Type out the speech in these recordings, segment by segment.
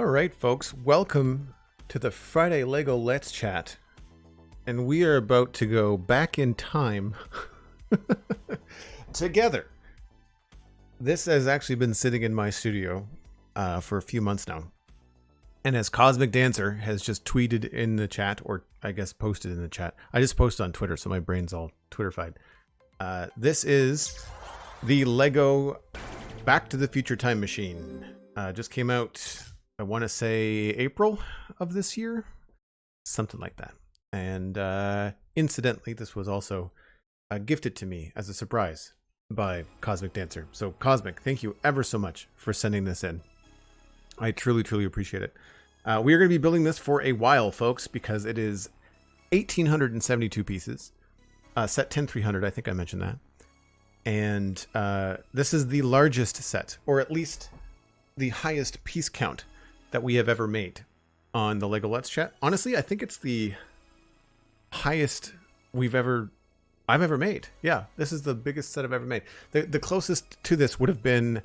All right, folks, welcome to the Friday Lego Let's Chat. And we are about to go back in time together. This has actually been sitting in my studio for a few months now. And as Cosmic Dancer has just tweeted in the chat, or I guess posted in the chat. I just posted on Twitter, so my brain's all Twitterfied. This is the Lego Back to the Future Time Machine. Just came out, I want to say April of this year, something like that. And incidentally, this was also gifted to me as a surprise by Cosmic Dancer. So Cosmic, thank you ever so much for sending this in. I truly, truly appreciate it. We are going to be building this for a while, folks, because it is 1,872 pieces. Set 10300, I think I mentioned that. And this is the largest set, or at least the highest piece count that we have ever made on the Lego Let's Chat. Honestly, I think it's the highest I've ever made. Yeah, this is the biggest set I've ever made. The closest to this would have been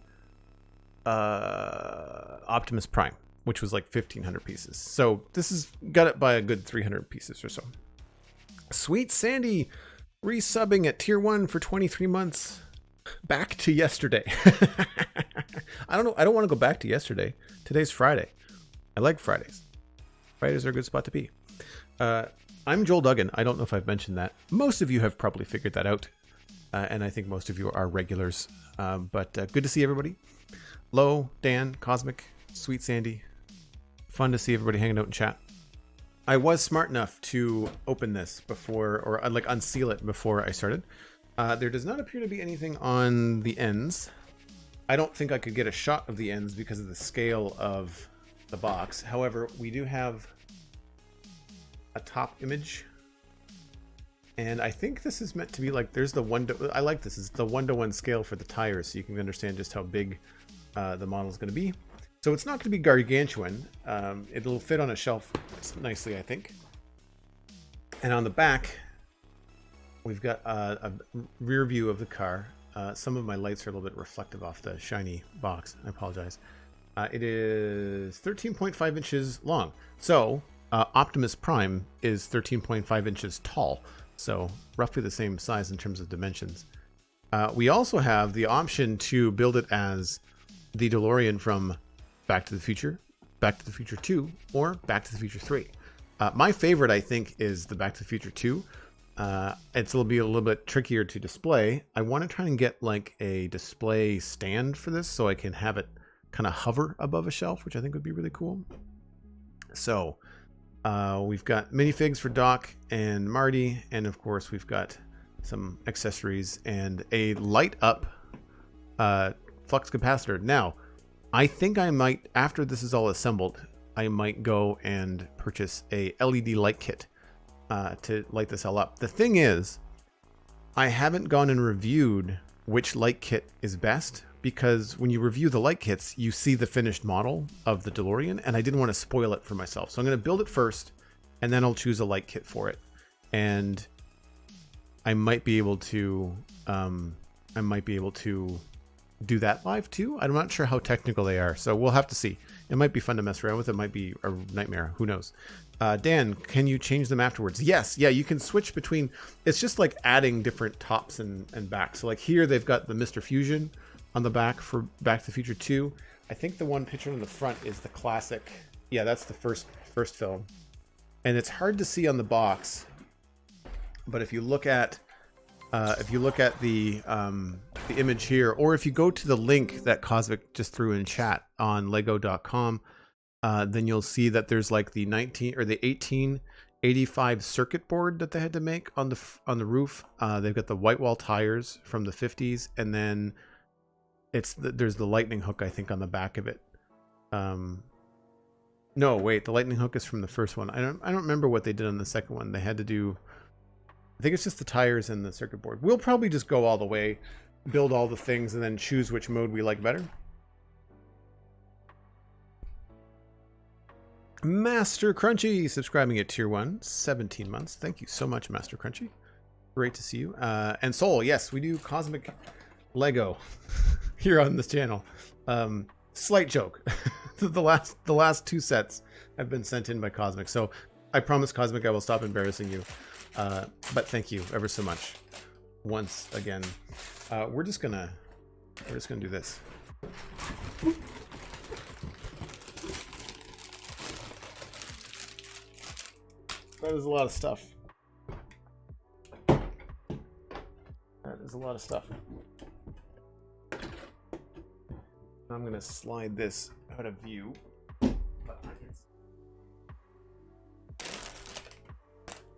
Optimus Prime, which was like 1,500 pieces. So this has got it by a good 300 pieces or so. SweetSandi resubbing at tier 1 for 23 months. Back to yesterday. I don't know. I don't want to go back to yesterday. Today's Friday. I like Fridays. Fridays are a good spot to be. I'm Joel Duggan. I don't know if I've mentioned that. Most of you have probably figured that out. And I think most of you are regulars. But good to see everybody. Lo, Dan, Cosmic, SweetSandi. Fun to see everybody hanging out in chat. I was smart enough to open this before, or like unseal it before I started. There does not appear to be anything on the ends. I don't think I could get a shot of the ends because of the scale of the box. However, we do have a top image. And I think this is meant to be like, there's the I like this. It's the 1:1 scale for the tires, so you can understand just how big the model is going to be. So it's not going to be gargantuan. It'll fit on a shelf nicely, I think. And on the back, we've got a rear view of the car. Some of my lights are a little bit reflective off the shiny box. I apologize. It is 13.5 inches long. So Optimus Prime is 13.5 inches tall. So roughly the same size in terms of dimensions. We also have the option to build it as the DeLorean from Back to the Future, Back to the Future 2, or Back to the Future 3. My favorite, I think, is the Back to the Future 2. It'll be a little bit trickier to display. I want to try and get like a display stand for this so I can have it kind of hover above a shelf, which I think would be really cool. So we've got minifigs for Doc and Marty, and of course we've got some accessories and a light up flux capacitor. Now, I think I might, after this is all assembled, I might go and purchase a LED light kit to light this all up. The thing is, I haven't gone and reviewed which light kit is best, because when you review the light kits, you see the finished model of the DeLorean, and I didn't want to spoil it for myself. So I'm going to build it first, and then I'll choose a light kit for it. And I might be able to do that live too. I'm not sure how technical they are, so we'll have to see. It might be fun to mess around with. It might be a nightmare. Who knows? Dan, can you change them afterwards? Yes. Yeah, you can switch between. It's just like adding different tops and backs. So like here, they've got the Mr. Fusion on the back for Back to the Future 2. I think the one pictured on the front is the classic. Yeah, that's the first film. And it's hard to see on the box, but if you look at the image here, or if you go to the link that Cosmic just threw in chat on lego.com, then you'll see that there's like the 1885 circuit board that they had to make on the roof. They've got the white wall tires from the 50s, and then there's the lightning hook, I think, on the back of it. No, wait, the lightning hook is from the first one. I don't remember what they did on the second one. They had to do, I think it's just the tires and the circuit board. We'll probably just go all the way, build all the things, and then choose which mode we like better. Master Crunchy subscribing at tier 1, 17 months. Thank you so much, Master Crunchy. Great to see you. And Soul, yes, we do Cosmic Lego here on this channel. Slight joke. the last 2 sets have been sent in by Cosmic, so I promise, Cosmic, I will stop embarrassing you. But thank you ever so much. Once again, we're just gonna do this. That is a lot of stuff. That is a lot of stuff. I'm going to slide this out of view.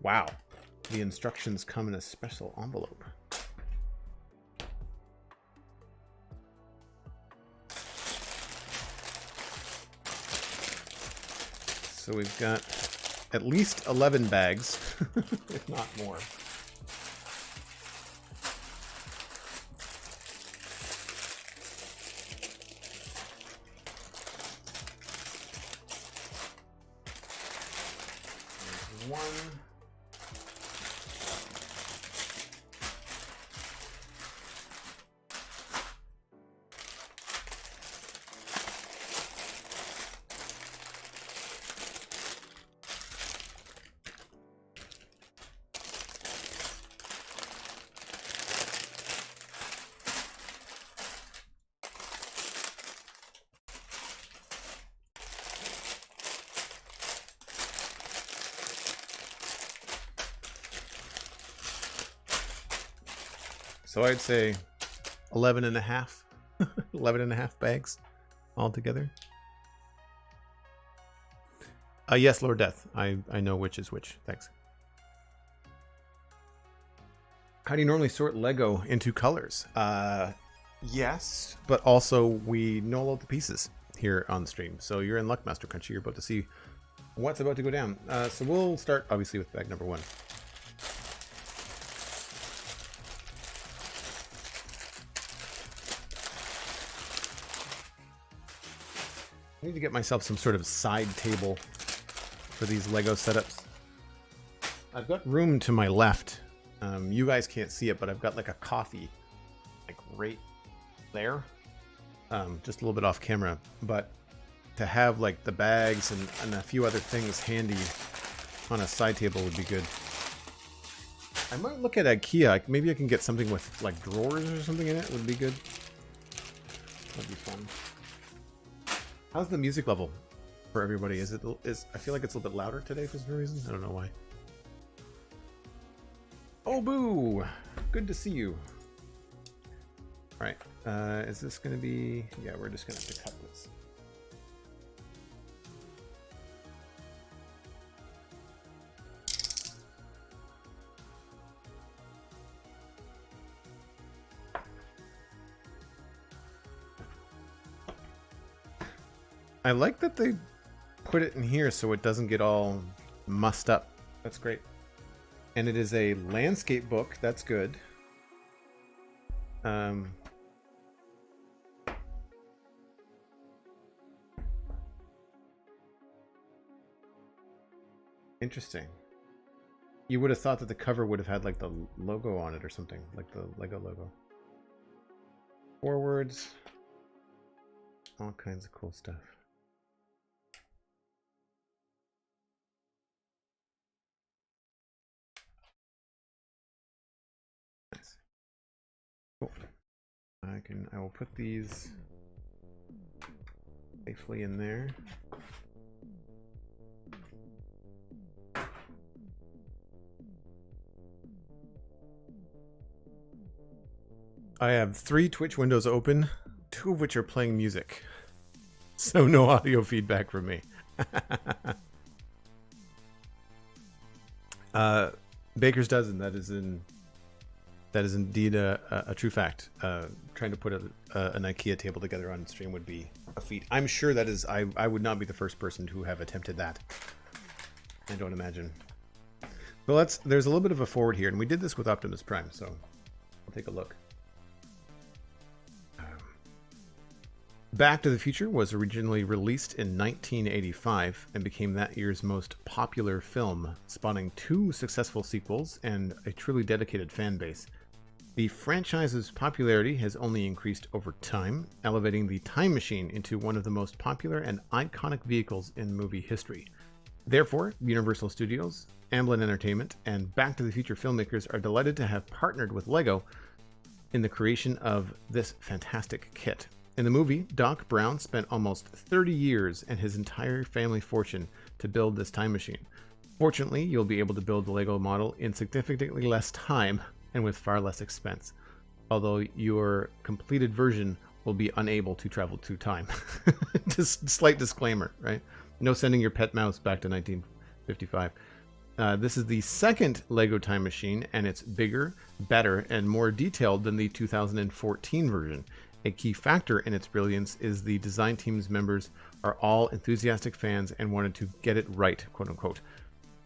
Wow. The instructions come in a special envelope. So we've got at least 11 bags, if not more. One. So I'd say 11 and a half, 11 and a half bags altogether. Yes, Lord Death. I know which is which. Thanks. How do you normally sort Lego into colors? Yes, but also we know all the pieces here on the stream. So you're in luck, Master Country. You're about to see what's about to go down. So we'll start obviously with bag number 1. I need to get myself some sort of side table for these Lego setups. I've got room to my left. You guys can't see it, but I've got like a coffee, like right there. Just a little bit off camera, but to have like the bags and a few other things handy on a side table would be good. I might look at IKEA. Maybe I can get something with like drawers or something in it. Would be good. That'd be fun. How's the music level for everybody? I feel like it's a little bit louder today for some reason. I don't know why. Oh, boo! Good to see you. All right. Is this going to be... Yeah, we're just going to have to cut this. I like that they put it in here so it doesn't get all mussed up. That's great. And it is a landscape book. That's good. Interesting. You would have thought that the cover would have had like the logo on it or something, like the Lego logo. Forwards. All kinds of cool stuff. Nice. Cool. I will put these safely in there. I have 3 Twitch windows open, 2 of which are playing music. So no audio feedback from me. Baker's dozen, that is indeed a true fact. Trying to put an IKEA table together on stream would be a feat. I'm sure that is, I would not be the first person to have attempted that. I don't imagine. Well, there's a little bit of a forward here, and we did this with Optimus Prime, so I'll take a look. Back to the Future was originally released in 1985 and became that year's most popular film, spawning 2 successful sequels and a truly dedicated fan base. The franchise's popularity has only increased over time, elevating the Time Machine into one of the most popular and iconic vehicles in movie history. Therefore, Universal Studios, Amblin Entertainment, and Back to the Future filmmakers are delighted to have partnered with LEGO in the creation of this fantastic kit. In the movie, Doc Brown spent almost 30 years and his entire family fortune to build this time machine. Fortunately, you'll be able to build the LEGO model in significantly less time and with far less expense, although your completed version will be unable to travel through time. Just slight disclaimer, right? No sending your pet mouse back to 1955. This is the second LEGO Time Machine, and it's bigger, better, and more detailed than the 2014 version. A key factor in its brilliance is the design team's members are all enthusiastic fans and wanted to get it right, quote unquote.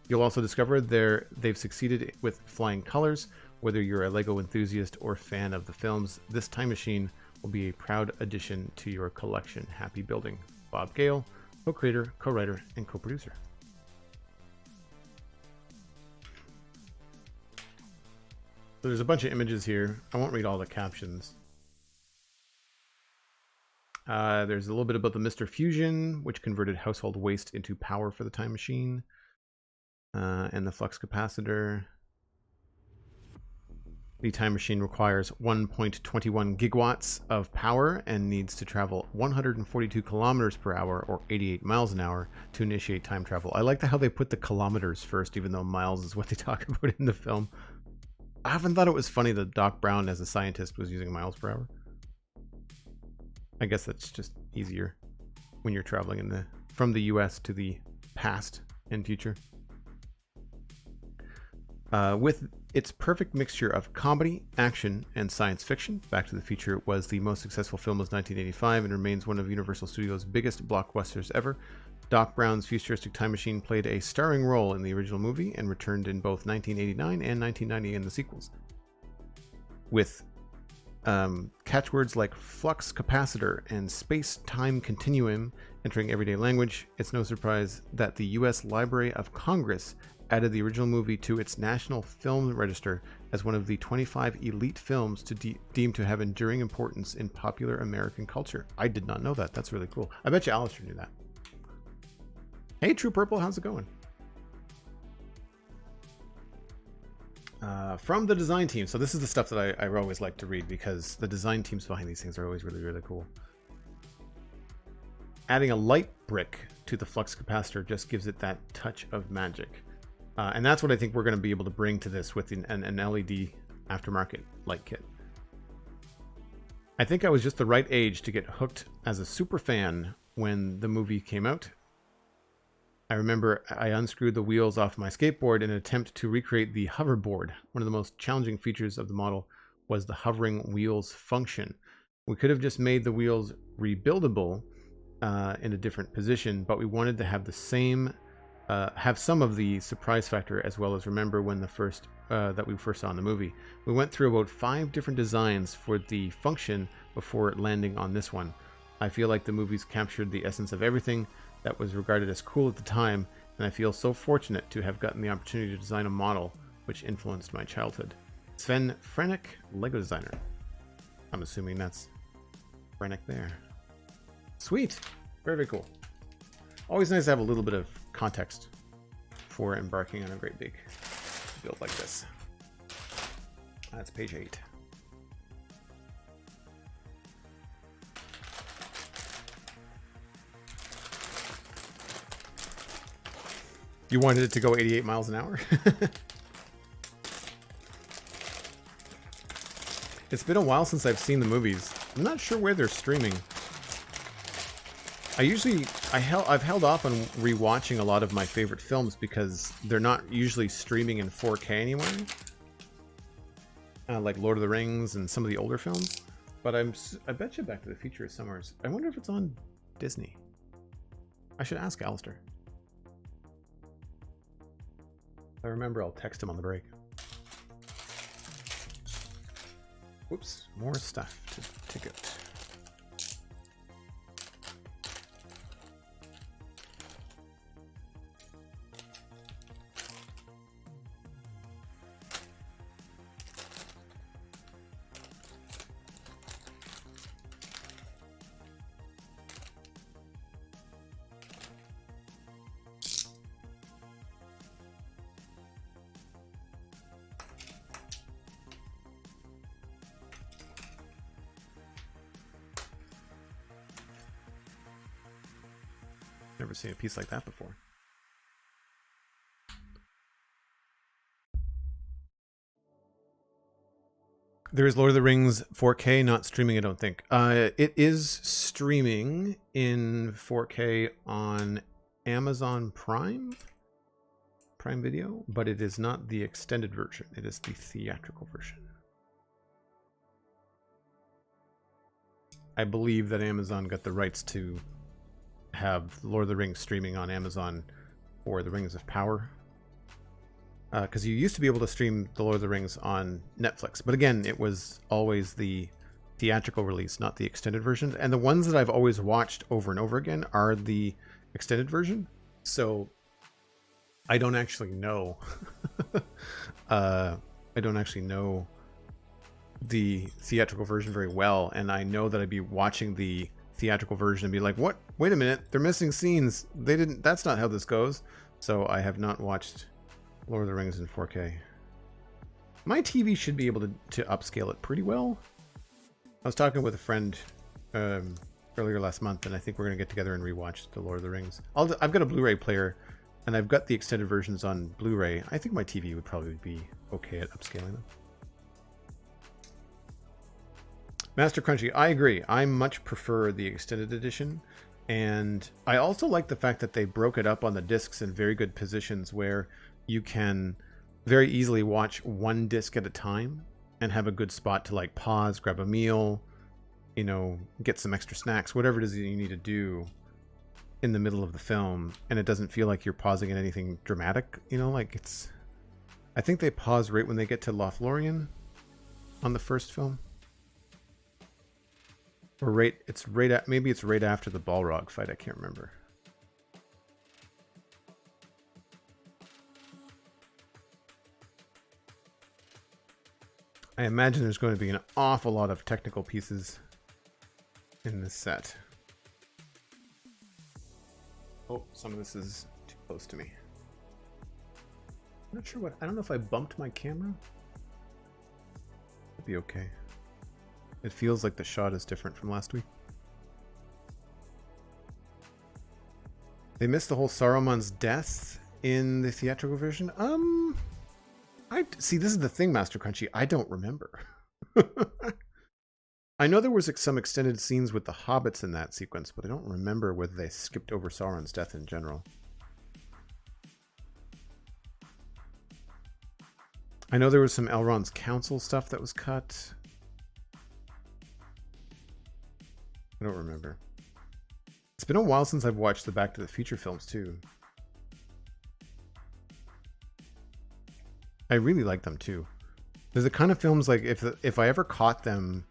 You'll also discover they've succeeded with flying colors. Whether you're a LEGO enthusiast or fan of the films, this time machine will be a proud addition to your collection. Happy building. Bob Gale, co-creator, co-writer, and co-producer. So there's a bunch of images here. I won't read all the captions. There's a little bit about the Mr. Fusion, which converted household waste into power for the time machine, and the flux capacitor. The time machine requires 1.21 gigawatts of power and needs to travel 142 kilometers per hour or 88 miles an hour to initiate time travel. I like how they put the kilometers first, even though miles is what they talk about in the film. I often thought it was funny that Doc Brown, as a scientist, was using miles per hour. I guess that's just easier when you're traveling from the US to the past and future. With its perfect mixture of comedy, action, and science fiction, Back to the Future was the most successful film of 1985 and remains one of Universal Studios' biggest blockbusters ever. Doc Brown's futuristic time machine played a starring role in the original movie and returned in both 1989 and 1990 in the sequels. With catchwords like flux capacitor and space-time continuum entering everyday language, it's no surprise that the U.S. Library of Congress added the original movie to its National Film Register as one of the 25 elite films to deemed to have enduring importance in popular American culture. I did not know that. That's really cool. I bet you Alistair knew that. Hey, True Purple, how's it going? From the design team. So this is the stuff that I always like to read because the design teams behind these things are always really, really cool. Adding a light brick to the flux capacitor just gives it that touch of magic. And that's what I think we're going to be able to bring to this with an LED aftermarket light kit. I think I was just the right age to get hooked as a super fan when the movie came out. I remember I unscrewed the wheels off my skateboard in an attempt to recreate the hoverboard. One of the most challenging features of the model was the hovering wheels function. We could have just made the wheels rebuildable in a different position, but we wanted to have the same have some of the surprise factor, as well as remember when that we first saw in the movie. We went through about 5 different designs for the function before landing on this one. I feel like the movies captured the essence of everything that was regarded as cool at the time, and I feel so fortunate to have gotten the opportunity to design a model which influenced my childhood. Sven Frenick, Lego designer. I'm assuming that's Frenick there. Sweet. Very, very cool. Always nice to have a little bit of context for embarking on a great big build like this. That's page 8. You wanted it to go 88 miles an hour? It's been a while since I've seen the movies. I'm not sure where they're streaming. I've held off on rewatching a lot of my favorite films because they're not usually streaming in 4K anymore. Like Lord of the Rings and some of the older films. But I bet you Back to the Future is somewhere. I wonder if it's on Disney. I should ask Alistair. If I remember, I'll text him on the break. Whoops, more stuff to take out. never seen a piece like that before. There is Lord of the Rings 4K, not streaming, I don't think. It is streaming in 4K on Amazon Prime Video, but it is not the extended version. It is the theatrical version. I believe that Amazon got the rights to have Lord of the Rings streaming on Amazon for the Rings of Power. Because you used to be able to stream the Lord of the Rings on Netflix. But again, it was always the theatrical release, not the extended version. And the ones that I've always watched over and over again are the extended version. So I don't actually know. I don't actually know the theatrical version very well. And I know that I'd be watching the theatrical version and be like, what? Wait a minute. They're missing scenes. That's not how this goes. So I have not watched Lord of the Rings in 4K. My TV should be able to upscale it pretty well. I was talking with a friend earlier last month, and I think we're going to get together and rewatch the Lord of the Rings. I've got a Blu-ray player, and I've got the extended versions on Blu-ray. I think my TV would probably be okay at upscaling them. Master Crunchy, I agree. I much prefer the extended edition. And I also like the fact that they broke it up on the discs in very good positions where you can very easily watch one disc at a time and have a good spot to like pause, grab a meal, you know, get some extra snacks, whatever it is that you need to do in the middle of the film. And it doesn't feel like you're pausing at anything dramatic, you know, like it's, I think they pause right when they get to Lothlorien on the first film. Or maybe it's right after the Balrog fight, I can't remember. I imagine there's going to be an awful lot of technical pieces in this set. Oh, some of this is too close to me. I'm not sure I don't know if I bumped my camera. It'd be okay. It feels like the shot is different from last week. They missed the whole Saruman's death in the theatrical version. See, this is the thing, Master Crunchy. I don't remember. I know there was some extended scenes with the hobbits in that sequence, but I don't remember whether they skipped over Sauron's death in general. I know there was some Elrond's council stuff that was cut. I don't remember. It's been a while since I've watched the Back to the Future films too. I really like them too. They're the kind of films like if I ever caught them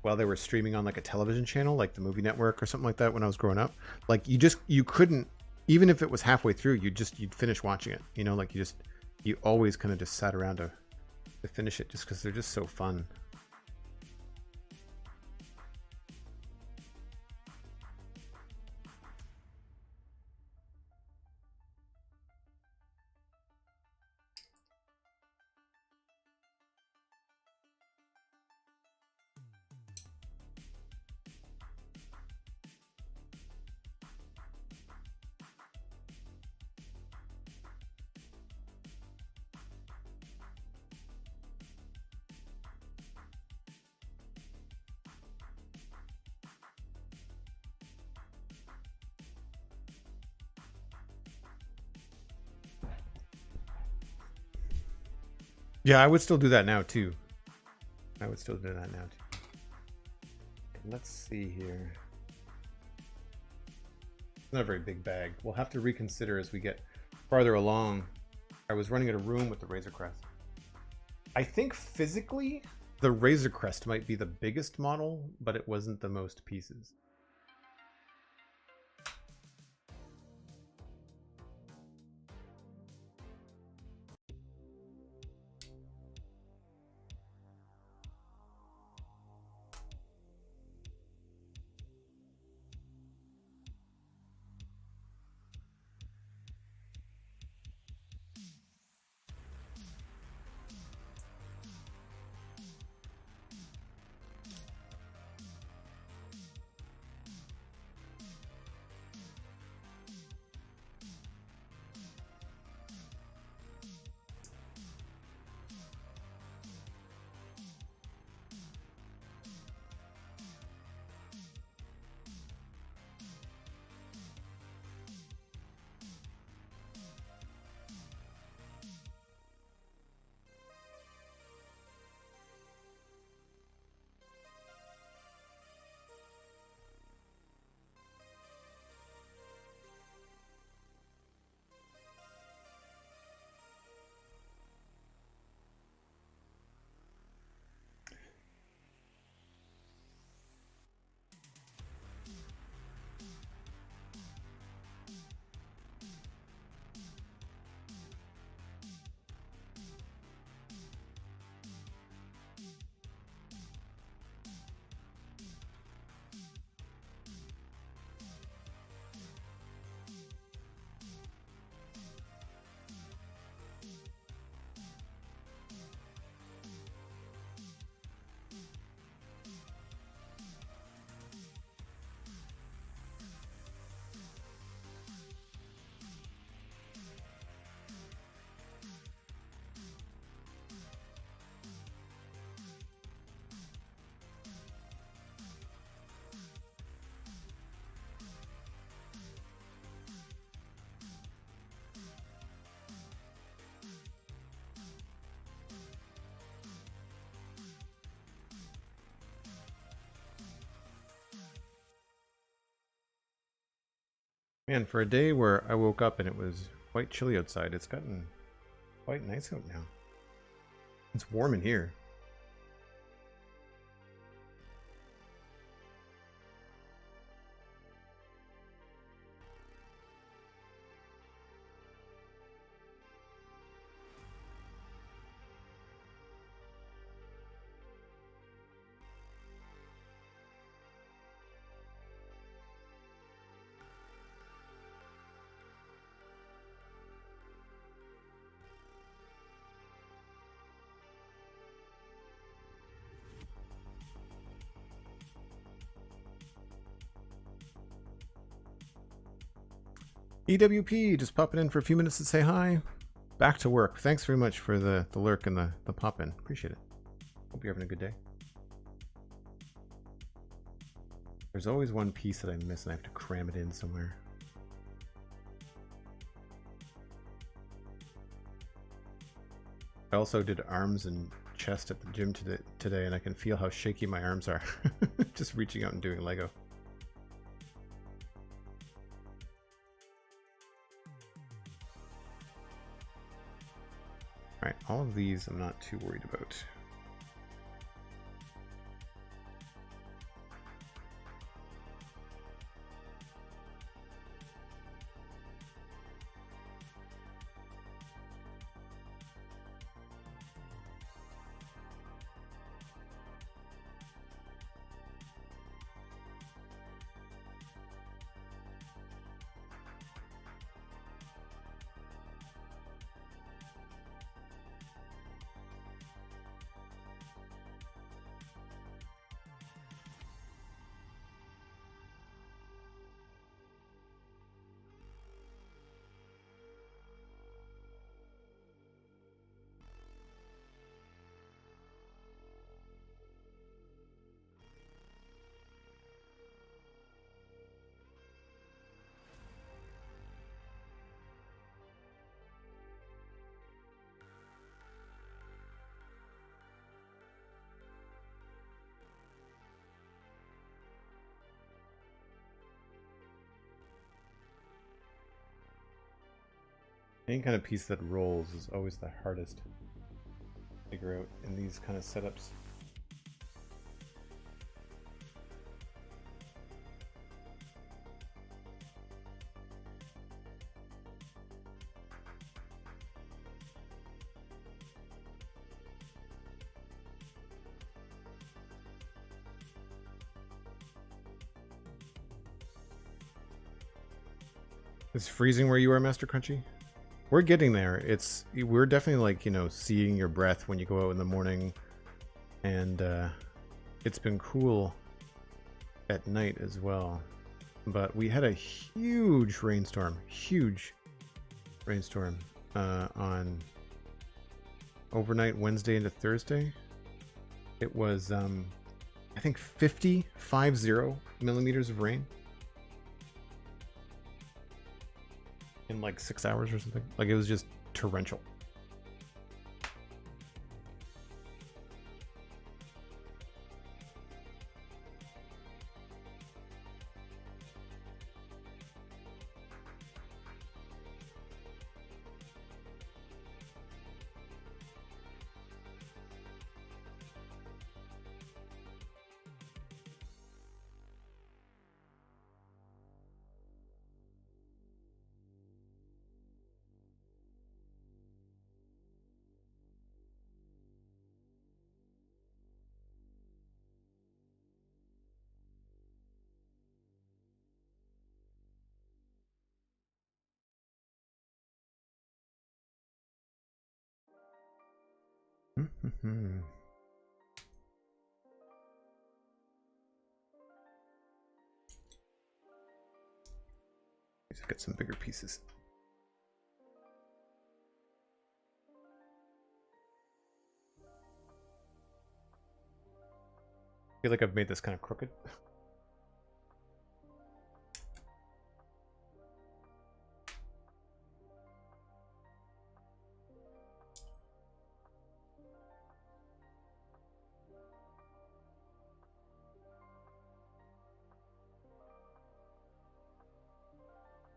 while they were streaming on like a television channel, like the Movie Network or something like that when I was growing up, like you couldn't, even if it was halfway through, you'd finish watching it. You know, like you always kind of just sat around to finish it just because they're just so fun. Yeah, I would still do that now too. I would still do that now too. Let's see here. It's not a very big bag. We'll have to reconsider as we get farther along. I was running out of room with the Razor Crest. I think physically the Razor Crest might be the biggest model, but it wasn't the most pieces. Man, for a day where I woke up and it was quite chilly outside, it's gotten quite nice out now. It's warm in here. EWP, just popping in for a few minutes to say hi. Back to work. Thanks very much for the lurk and the pop in. Appreciate it. Hope you're having a good day. There's always one piece that I miss and I have to cram it in somewhere. I also did arms and chest at the gym today and I can feel how shaky my arms are. Just reaching out and doing Lego. Alright, all of these I'm not too worried about. Any kind of piece that rolls is always the hardest to figure out in these kind of setups. It's freezing where you are, Master Crunchy? We're getting there. We're definitely like, you know, seeing your breath when you go out in the morning, and it's been cool at night as well. But we had a huge rainstorm on overnight Wednesday into Thursday. It was I think 50 millimeters of rain in like 6 hours or something. Like, it was just torrential. Let's get some bigger pieces. I feel like I've made this kind of crooked.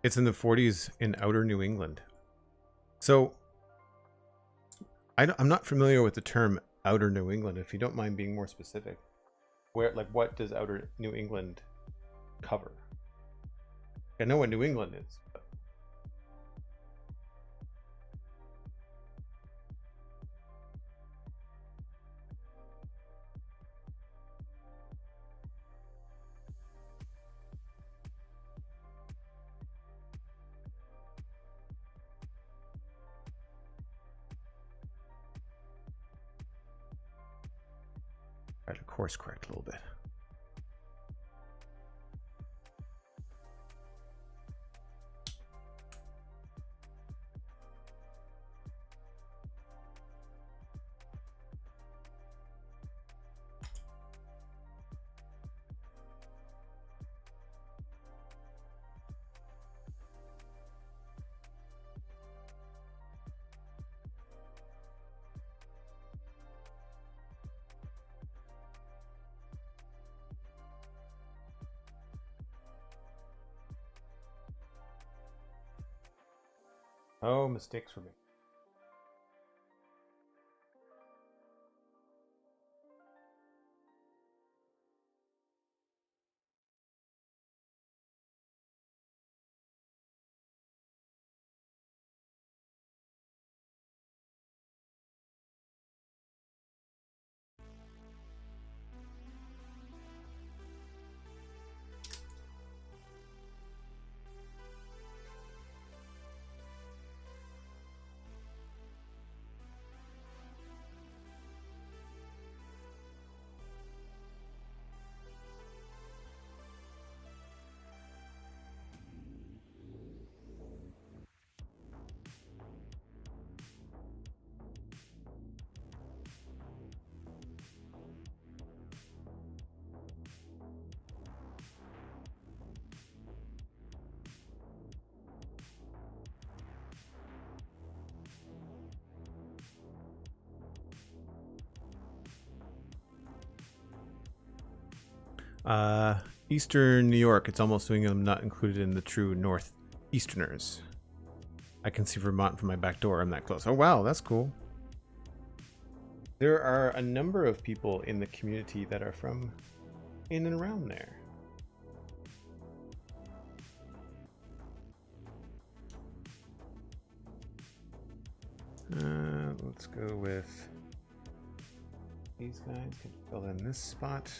It's in the 40s in outer New England. So I'm not familiar with the term outer New England. If you don't mind being more specific, where, like, what does outer New England cover? I know what New England is. But... try to course correct a little bit. Oh, mistakes for me. Eastern New York. It's almost New England, not included in the true Northeasterners. I can see Vermont from my back door. I'm that close. Oh, wow. That's cool. There are a number of people in the community that are from in and around there. Let's go with these guys. Can fill in this spot.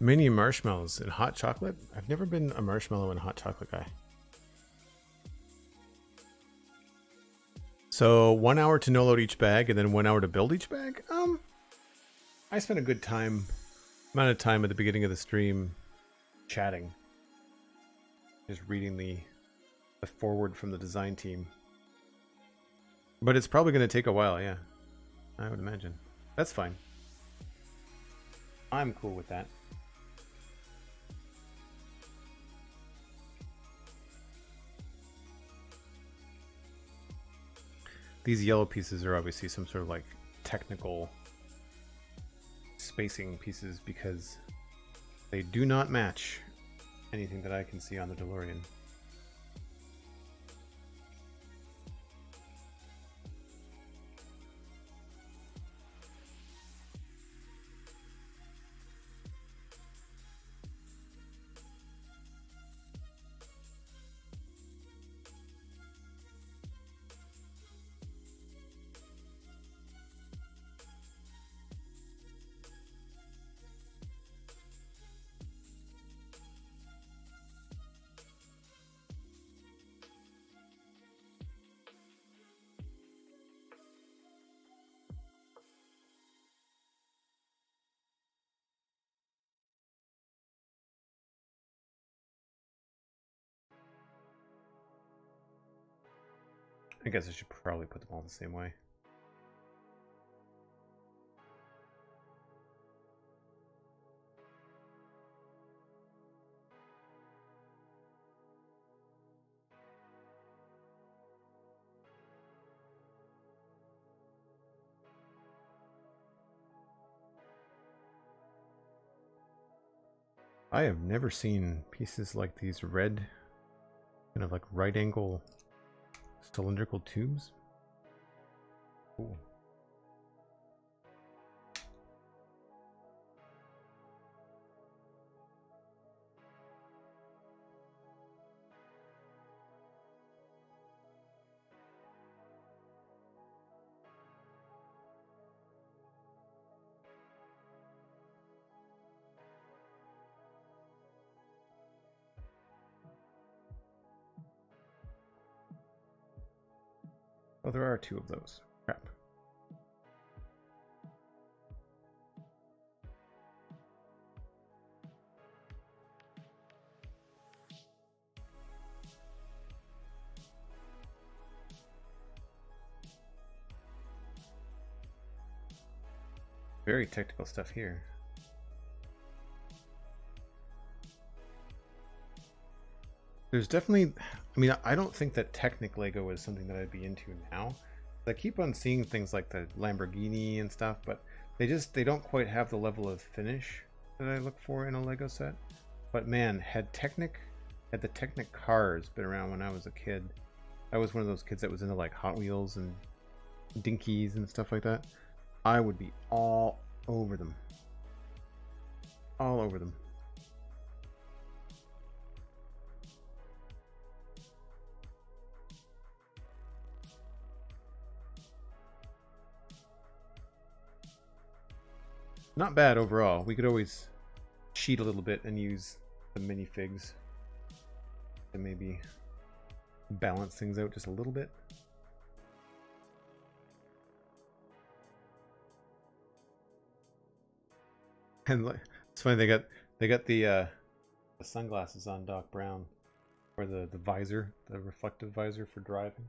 Mini marshmallows and hot chocolate? I've never been a marshmallow and hot chocolate guy. So 1 hour to no load each bag and then 1 hour to build each bag? I spent a good amount of time at the beginning of the stream chatting. Just reading the forward from the design team. But it's probably going to take a while, yeah. I would imagine. That's fine. I'm cool with that. These yellow pieces are obviously some sort of like technical spacing pieces because they do not match anything that I can see on the DeLorean. I guess I should probably put them all the same way. I have never seen pieces like these red, kind of like right angle cylindrical tubes. Cool. Oh, there are two of those. Crap. Very technical stuff here. There's definitely, I mean, I don't think that Technic Lego is something that I'd be into now. I keep on seeing things like the Lamborghini and stuff, but they don't quite have the level of finish that I look for in a Lego set. But man, had the Technic cars been around when I was a kid, I was one of those kids that was into like Hot Wheels and Dinkies and stuff like that. I would be all over them. All over them. Not bad overall. We could always cheat a little bit and use the minifigs to maybe balance things out just a little bit. And it's funny, they got the sunglasses on Doc Brown, or the visor, the reflective visor for driving.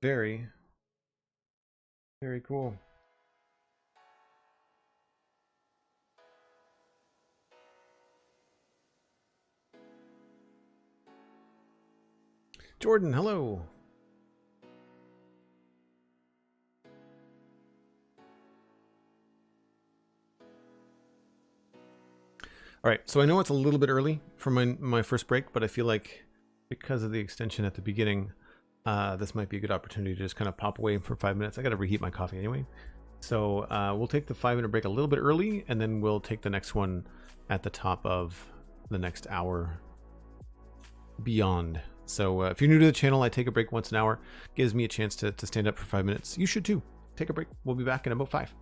Very, very cool. Jordan, hello. All right, so I know it's a little bit early for my first break, but I feel like because of the extension at the beginning, this might be a good opportunity to just kind of pop away for 5 minutes. I got to reheat my coffee anyway. So we'll take the 5-minute break a little bit early, and then we'll take the next one at the top of the next hour beyond. So if you're new to the channel, I take a break once an hour. Gives me a chance to stand up for 5 minutes. You should too. Take a break. We'll be back in about 5.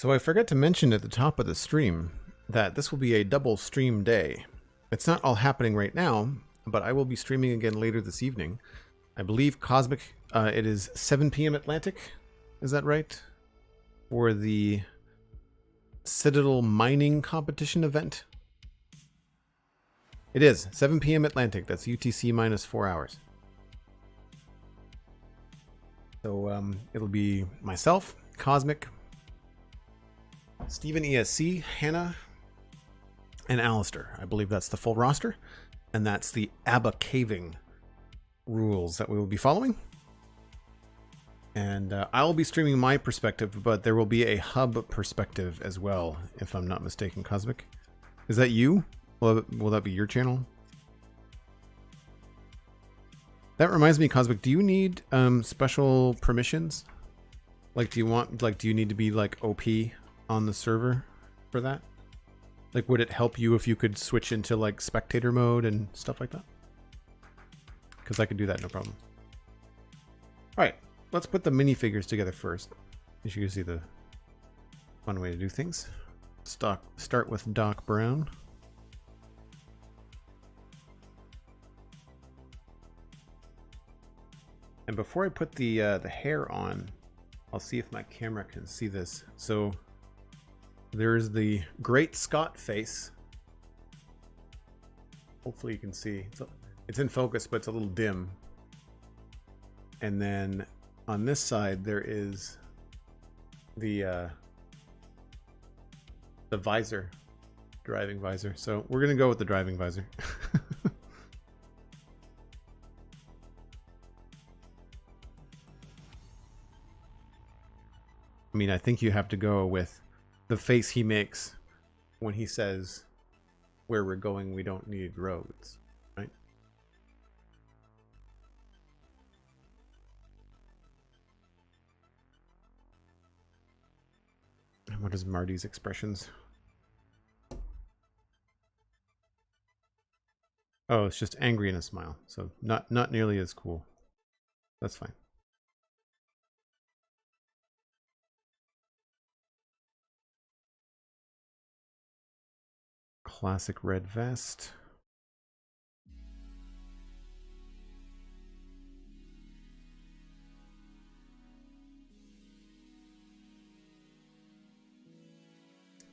So I forgot to mention at the top of the stream that this will be a double stream day. It's not all happening right now, but I will be streaming again later this evening. I believe Cosmic, it is 7 p.m. Atlantic. Is that right? For the Citadel mining competition event. It is 7 p.m. Atlantic. That's UTC minus 4 hours. So it'll be myself, Cosmic, Steven ESC, Hannah, and Alistair. I believe that's the full roster. And that's the ABBA caving rules that we will be following. And I'll be streaming my perspective, but there will be a hub perspective as well, if I'm not mistaken, Cosmic. Is that you? Will that be your channel? That reminds me, Cosmic, do you need special permissions? Like, do you need to be like OP on the server for that? Like, would it help you if you could switch into like spectator mode and stuff like that? Because I could do that, no problem. All right, let's put the minifigures together first. As you can see, the fun way to do things. Start with Doc Brown. And before I put the hair on, I'll see if my camera can see this. So there's the Great Scott face. Hopefully you can see. It's in focus, but it's a little dim. And then on this side there is the visor, driving visor. So we're gonna go with the driving visor. I mean, I think you have to go with the face he makes when he says, "Where we're going, we don't need roads," right? And what is Marty's expressions? Oh, it's just angry and a smile. So not nearly as cool. That's fine. Classic red vest.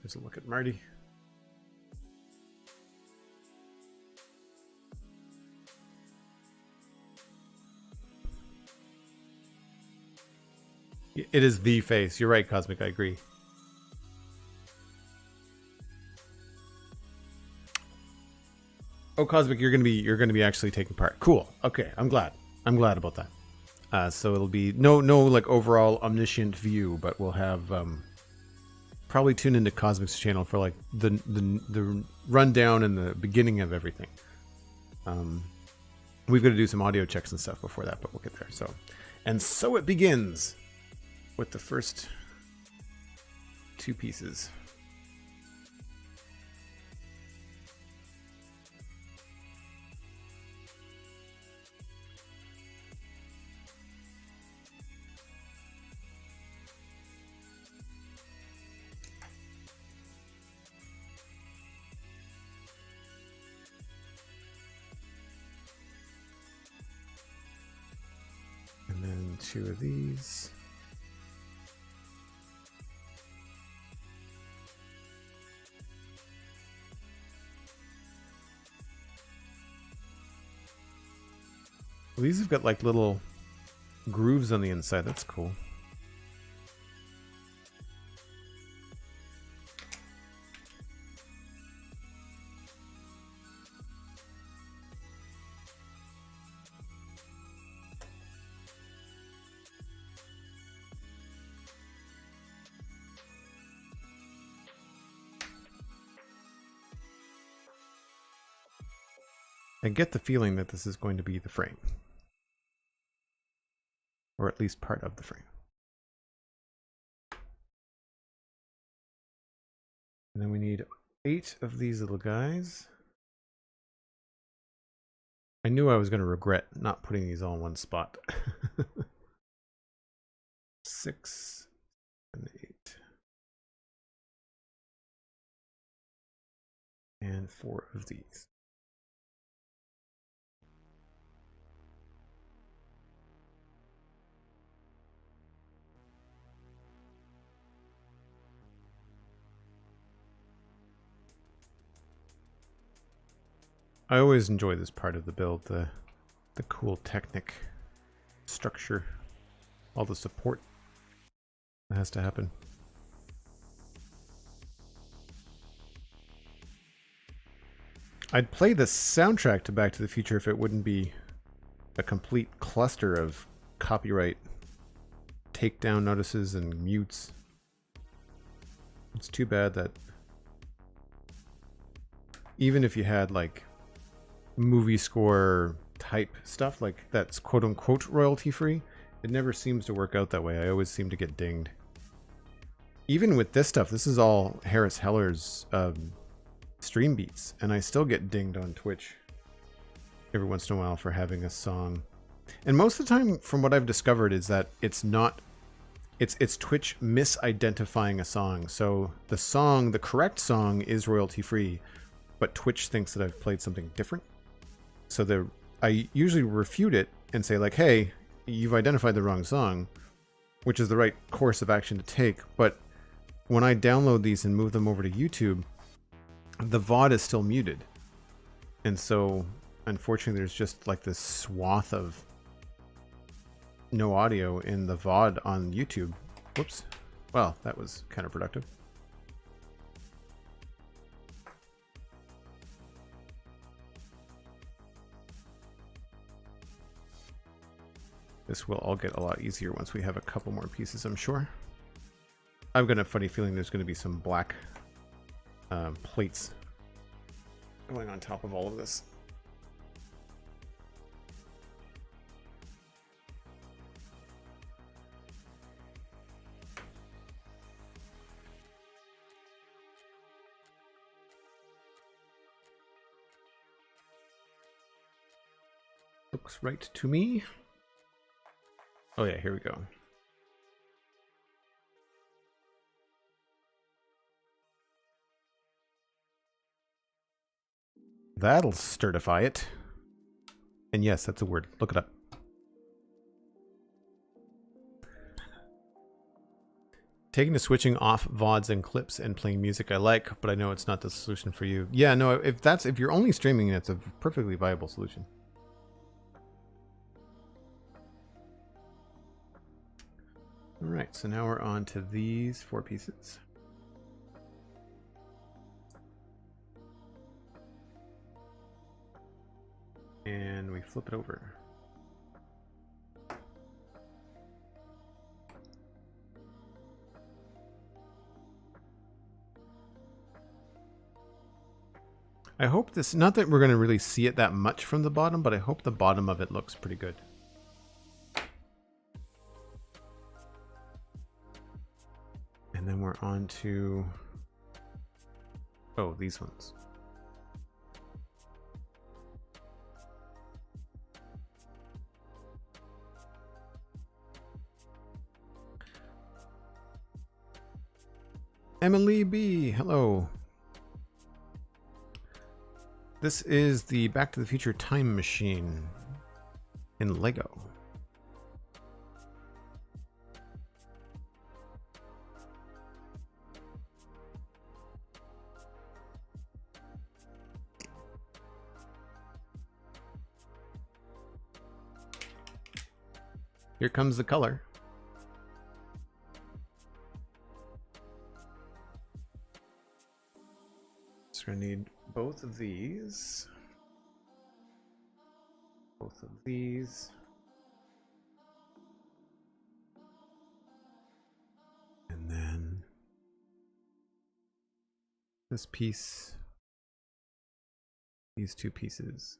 Here's a look at Marty. It is the face. You're right, Cosmic. I agree. Oh, Cosmic, you're gonna be actually taking part. Cool. Okay, I'm glad about that. So it'll be no like overall omniscient view, but we'll have probably tune into Cosmic's channel for like the rundown and the beginning of everything. We've got to do some audio checks and stuff before that, but we'll get there. So it begins with the first two pieces. And then two of these. Well, these have got like little grooves on the inside. That's cool. I get the feeling that this is going to be the frame. Or at least part of the frame. And then we need 8 of these little guys. I knew I was going to regret not putting these all in one spot. 6 and 8. And 4 of these. I always enjoy this part of the build, the cool Technic structure, all the support that has to happen. I'd play the soundtrack to Back to the Future if it wouldn't be a complete cluster of copyright takedown notices and mutes. It's too bad that even if you had like movie score type stuff, like that's quote unquote royalty free, it never seems to work out that way. I always seem to get dinged. Even with this stuff, this is all Harris Heller's stream beats, and I still get dinged on Twitch every once in a while for having a song. And most of the time, from what I've discovered, is that it's not, it's Twitch misidentifying a song. So the song, the correct song, is royalty free, but Twitch thinks that I've played something different. So I usually refute it and say like, hey, you've identified the wrong song, which is the right course of action to take. But when I download these and move them over to YouTube, the VOD is still muted. And so unfortunately, there's just like this swath of no audio in the VOD on YouTube. Whoops. Well, that was counterproductive. This will all get a lot easier once we have a couple more pieces, I'm sure. I've got a funny feeling there's going to be some black plates going on top of all of this. Looks right to me. Oh yeah, here we go. That'll certify it. And yes, that's a word. Look it up. Taking to switching off VODs and clips and playing music I like, but I know it's not the solution for you. Yeah, no, if you're only streaming, it's a perfectly viable solution. All right, so now we're on to these 4 pieces. And we flip it over. I hope this, not that we're going to really see it that much from the bottom, but I hope the bottom of it looks pretty good. And then we're on to, oh, these ones. Emily B, hello. This is the Back to the Future time machine in Lego. Here comes the color. So we're gonna need both of these. Both of these. And then this piece. These 2 pieces.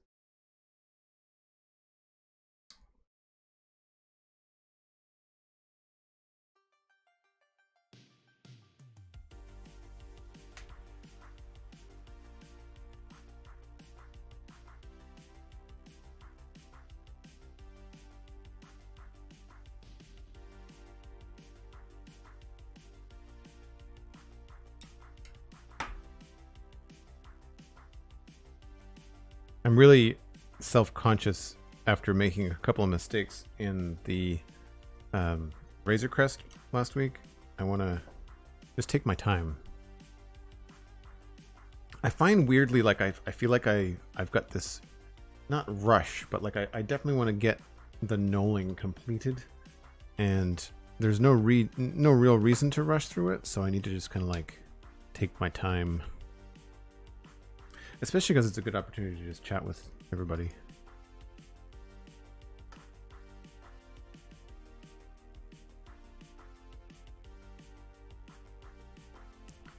I'm really self-conscious after making a couple of mistakes in the Razor Crest last week. I want to just take my time. I find weirdly like I feel like I've got this, not rush, but like I definitely want to get the knolling completed, and there's no real reason to rush through it, so I need to just kind of like take my time. Especially because it's a good opportunity to just chat with everybody.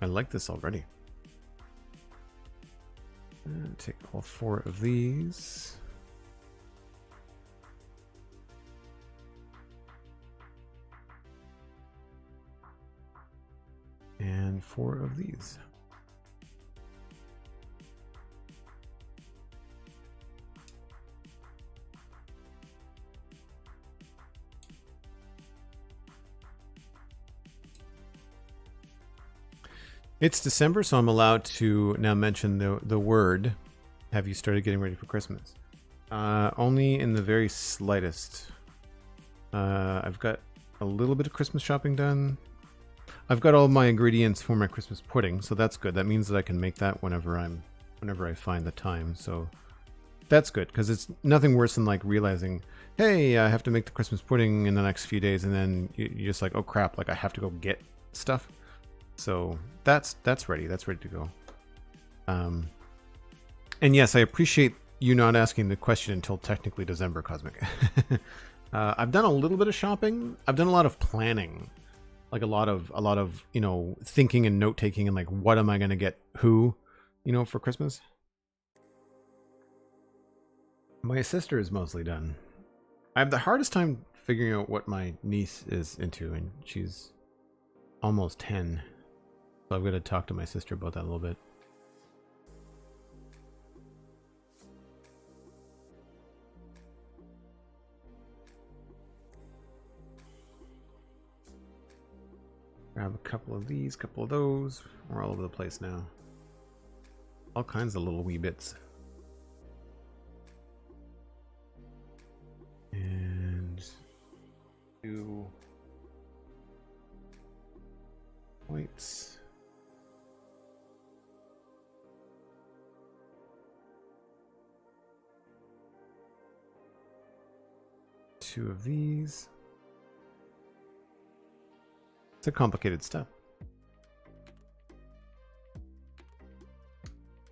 I like this already. Take all 4 of these. And 4 of these. It's December, so I'm allowed to now mention the word. Have you started getting ready for Christmas? Only in the very slightest. I've got a little bit of Christmas shopping done. I've got all my ingredients for my Christmas pudding, so that's good. That means that I can make that whenever I find the time. So that's good, because it's nothing worse than like realizing, hey, I have to make the Christmas pudding in the next few days, and then you're just like, oh crap, like I have to go get stuff. So that's ready. That's ready to go. And yes, I appreciate you not asking the question until technically December, Cosmic. I've done a little bit of shopping. I've done a lot of planning, like a lot of you know, thinking and note taking, and like, what am I going to get who, you know, for Christmas. My sister is mostly done. I have the hardest time figuring out what my niece is into, and she's almost 10. So I've got to talk to my sister about that a little bit. Grab a couple of these, couple of those. We're all over the place now. All kinds of little wee bits. And 2 points. Two of these. It's a complicated step.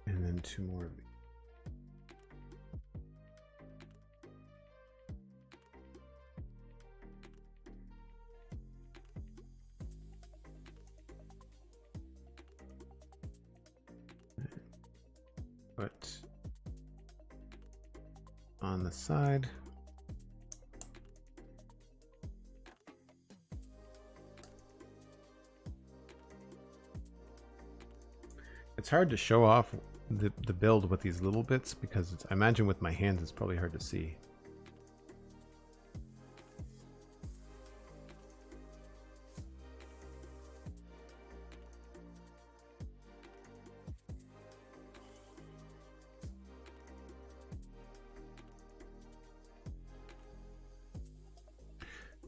And then 2 more of these. Put on the side. It's hard to show off the build with these little bits, because I imagine with my hands it's probably hard to see.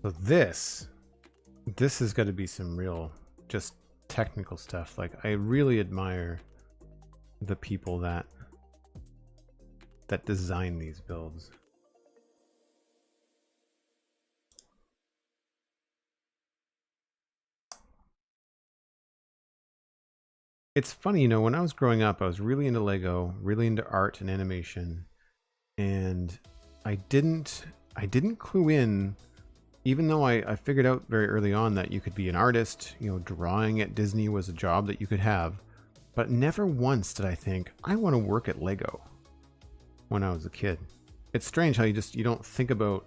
So this has got to be some real just technical stuff. Like, I really admire the people that design these builds. It's funny, you know, when I was growing up, I was really into Lego, really into art and animation, and I didn't clue in. Even though I figured out very early on that you could be an artist, you know, drawing at Disney was a job that you could have, but never once did I think, I want to work at Lego when I was a kid. It's strange how you don't think about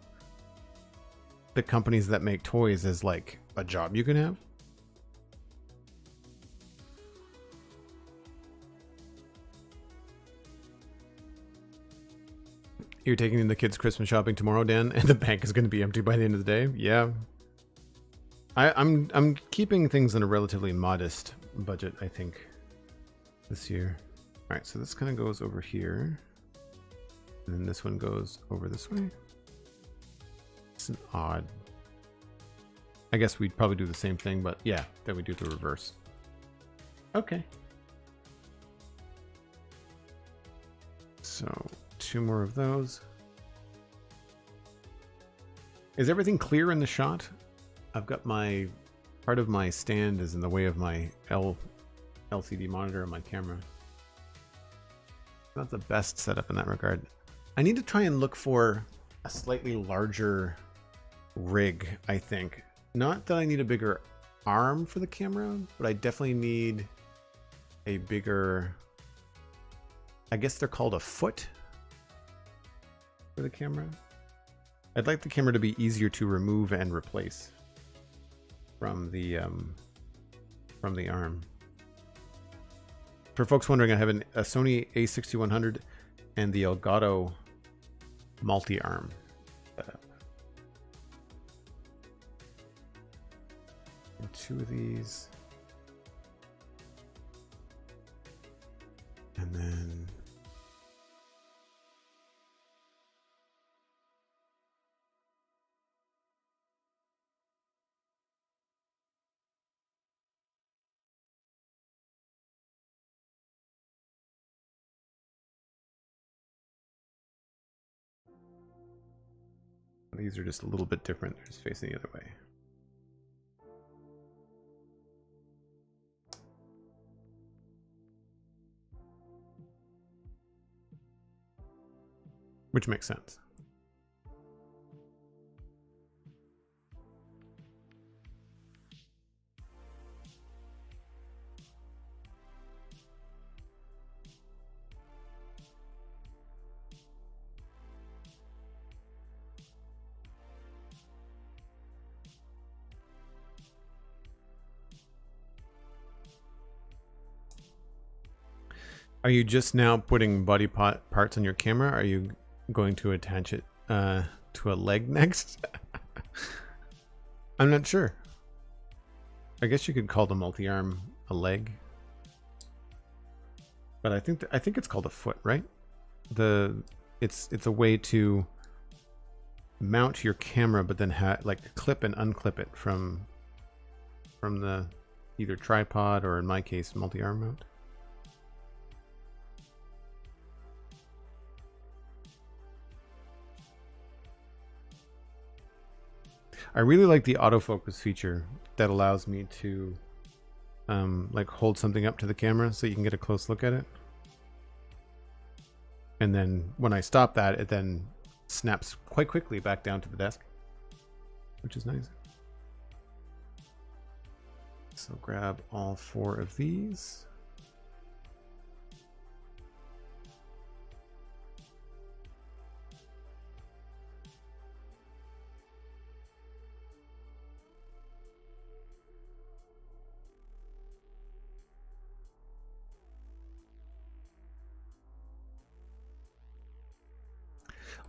the companies that make toys as like a job you can have. You're taking the kids Christmas shopping tomorrow, Dan, and the bank is going to be empty by the end of the day. Yeah, I'm keeping things in a relatively modest budget, I think, this year. All right, so this kind of goes over here, and then this one goes over this way. It's an odd. I guess we'd probably do the same thing, but yeah, then we do the reverse. Okay. So 2 more of those. Is everything clear in the shot? I've got my part of my stand is in the way of my LCD monitor on my camera. Not the best setup in that regard. I need to try and look for a slightly larger rig, I think. Not that I need a bigger arm for the camera, but I definitely need a bigger I guess they're called a foot for the camera. I'd like the camera to be easier to remove and replace from the arm. For folks wondering, I have a Sony a6100 and the Elgato multi-arm setup. And 2 of these. And then these are just a little bit different. They're just facing the other way. Which makes sense. Are you just now putting body parts on your camera? Are you going to attach it to a leg next? I'm not sure. I guess you could call the multi-arm a leg, but I think it's called a foot, right? It's a way to mount your camera, but then like clip and unclip it from the either tripod or, in my case, multi-arm mount. I really like the autofocus feature that allows me to like hold something up to the camera so you can get a close look at it. And then when I stop that, it then snaps quite quickly back down to the desk, which is nice. So grab all 4 of these.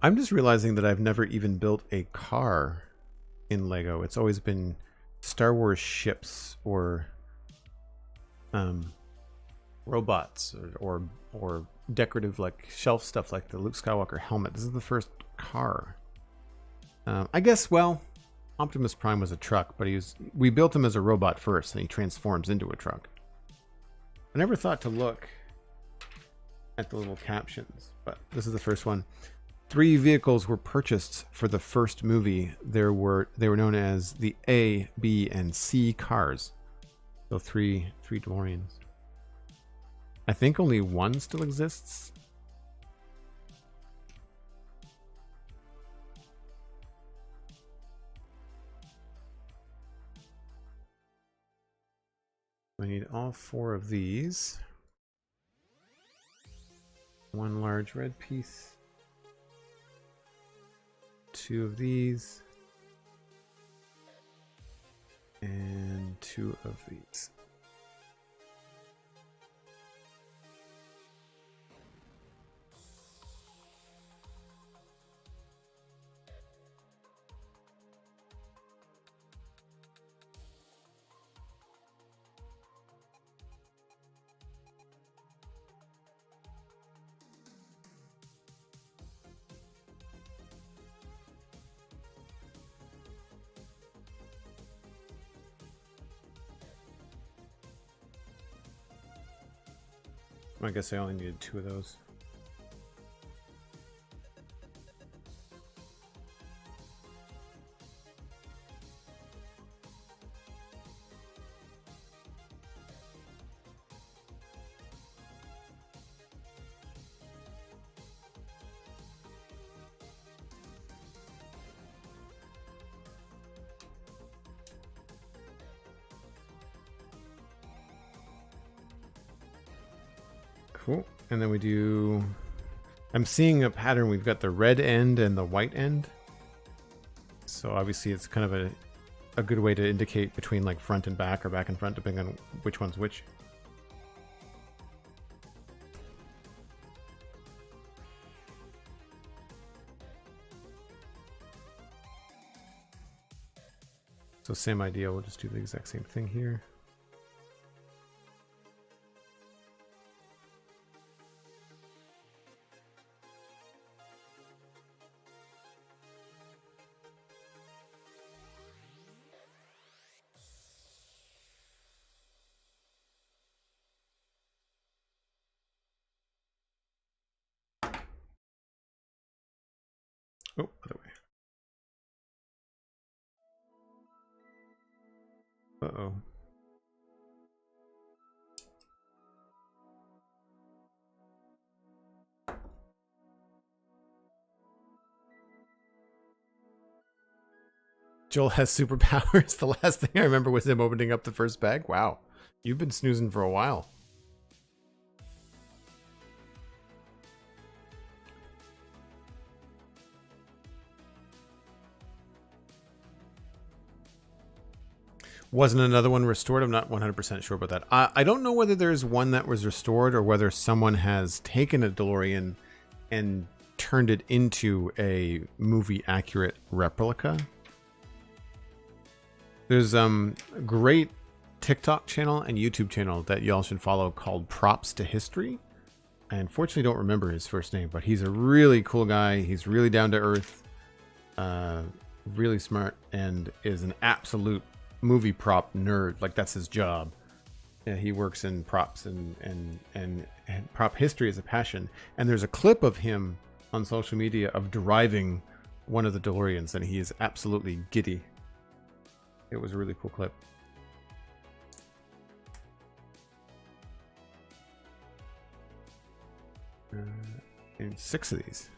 I'm just realizing that I've never even built a car in Lego. It's always been Star Wars ships or robots or decorative like shelf stuff like the Luke Skywalker helmet. This is the first car. I guess, well, Optimus Prime was a truck, but we built him as a robot first and he transforms into a truck. I never thought to look at the little captions, but this is the first one. 3 vehicles were purchased for the first movie. They were known as the A, B, and C cars. So three DeLoreans. I think only one still exists. I need all 4 of these. 1 large red piece. 2 of these. And 2 of these. I guess I only needed 2 of those. Cool. And then we do, I'm seeing a pattern. We've got the red end and the white end. So obviously it's kind of a good way to indicate between like front and back or back and front, depending on which one's which. So same idea, we'll just do the exact same thing here. Oh, other way. Uh-oh. Joel has superpowers. The last thing I remember was him opening up the first bag. Wow. You've been snoozing for a while. Wasn't another one restored? I'm not 100% sure about that. I don't know whether there's one that was restored or whether someone has taken a DeLorean and turned it into a movie accurate replica. There's a great TikTok channel and YouTube channel that y'all should follow called Props to History. I unfortunately don't remember his first name, but he's a really cool guy. He's really down to earth, really smart, and is an absolute movie prop nerd. Like, that's his job. Yeah, he works in props and prop history is a passion. And there's a clip of him on social media of driving one of the DeLoreans, and he is absolutely giddy. It was a really cool clip. And 6 of these.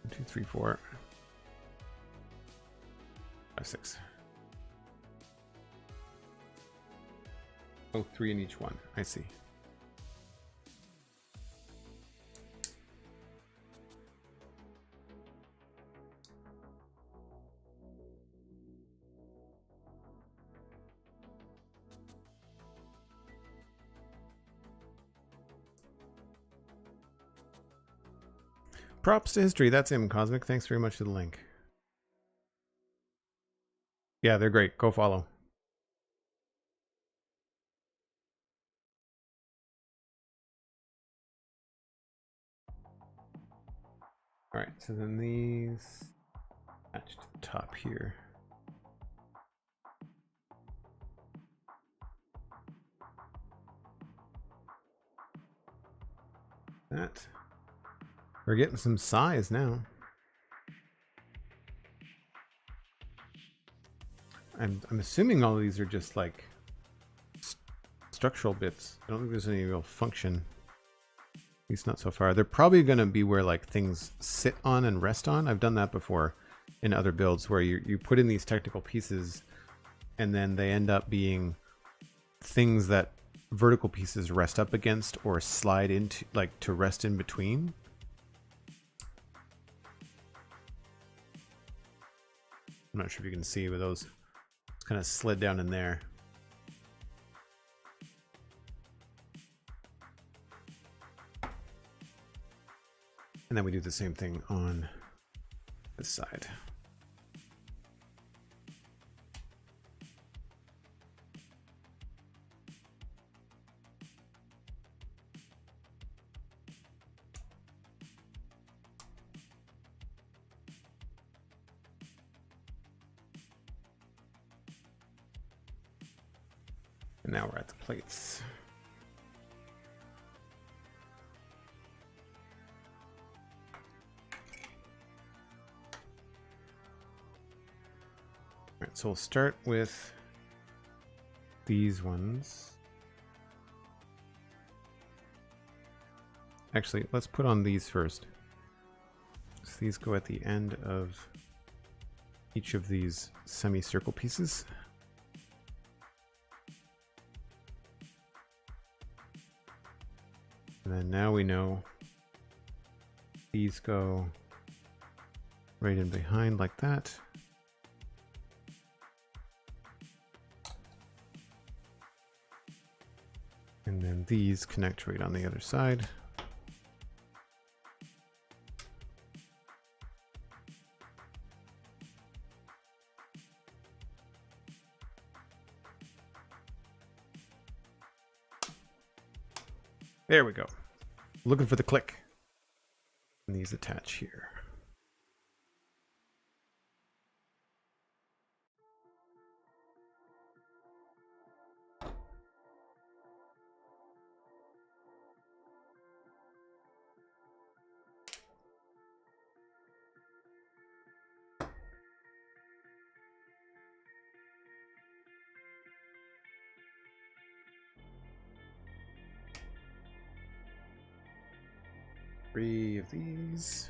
1, 2, 3, 4, 5, 6. Oh, 3 in each one. I see. Props to History. That's him, Cosmic. Thanks very much for the link. Yeah, they're great. Go follow. All right, so then these attach to the top here. That. We're getting some size now. I'm assuming all of these are just like structural bits. I don't think there's any real function. At least not so far. They're probably going to be where like things sit on and rest on. I've done that before in other builds where you put in these technical pieces and then they end up being things that vertical pieces rest up against or slide into, like to rest in between. I'm not sure if you can see, but those kind of slid down in there. And then we do the same thing on this side. And now we're at the plates. All right, so we'll start with these ones. Actually, let's put on these first. So these go at the end of each of these semicircle pieces. And then now we know these go right in behind like that. And then these connect right on the other side. There we go. Looking for the click. And these attach here. Three of these.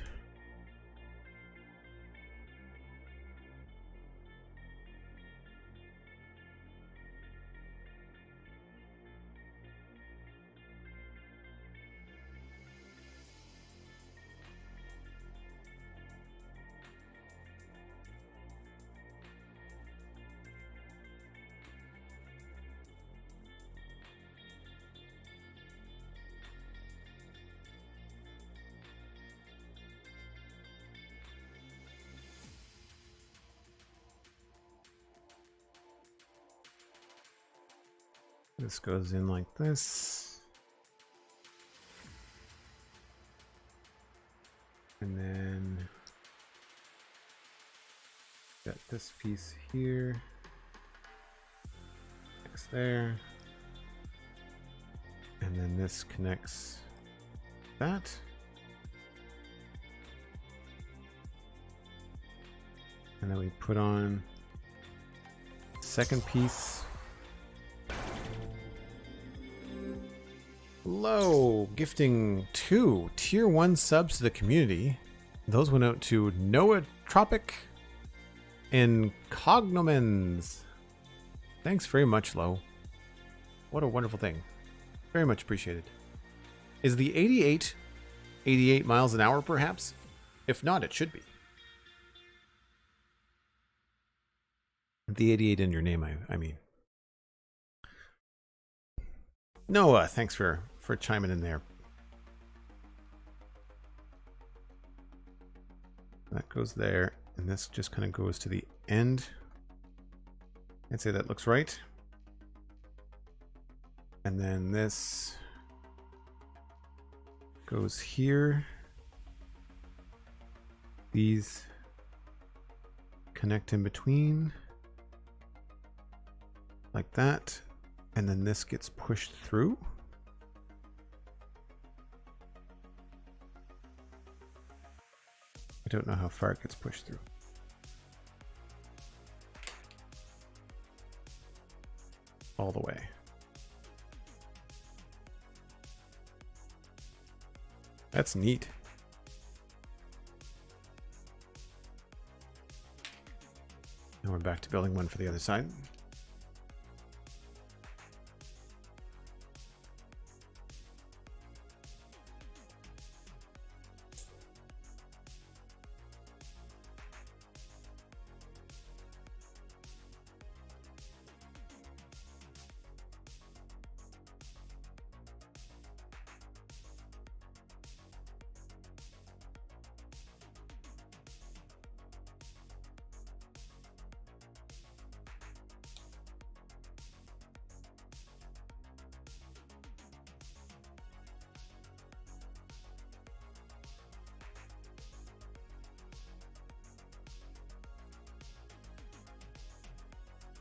This goes in like this. And then got this piece here. Next there. And then this connects that. And then we put on the second piece. Hello, gifting 2 tier 1 subs to the community. Those went out to Noah Tropic and Cognomens. Thanks very much, Lo. What a wonderful thing. Very much appreciated. Is the 88 miles an hour perhaps? If not, it should be. The 88 in your name, I mean. Noah, thanks for chiming in there. That goes there, and this just kind of goes to the end. I'd say that looks right. And then this goes here. These connect in between like that. And then this gets pushed through. I don't know how far it gets pushed through. All the way. That's neat. Now we're back to building one for the other side.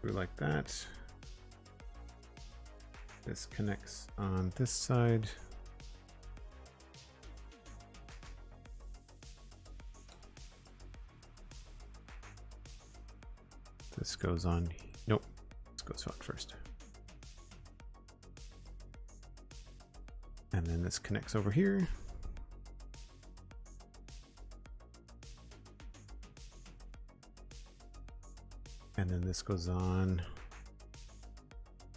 Like that. This connects on this side. This goes on. Nope. This goes on first. And then this connects over here. And then this goes on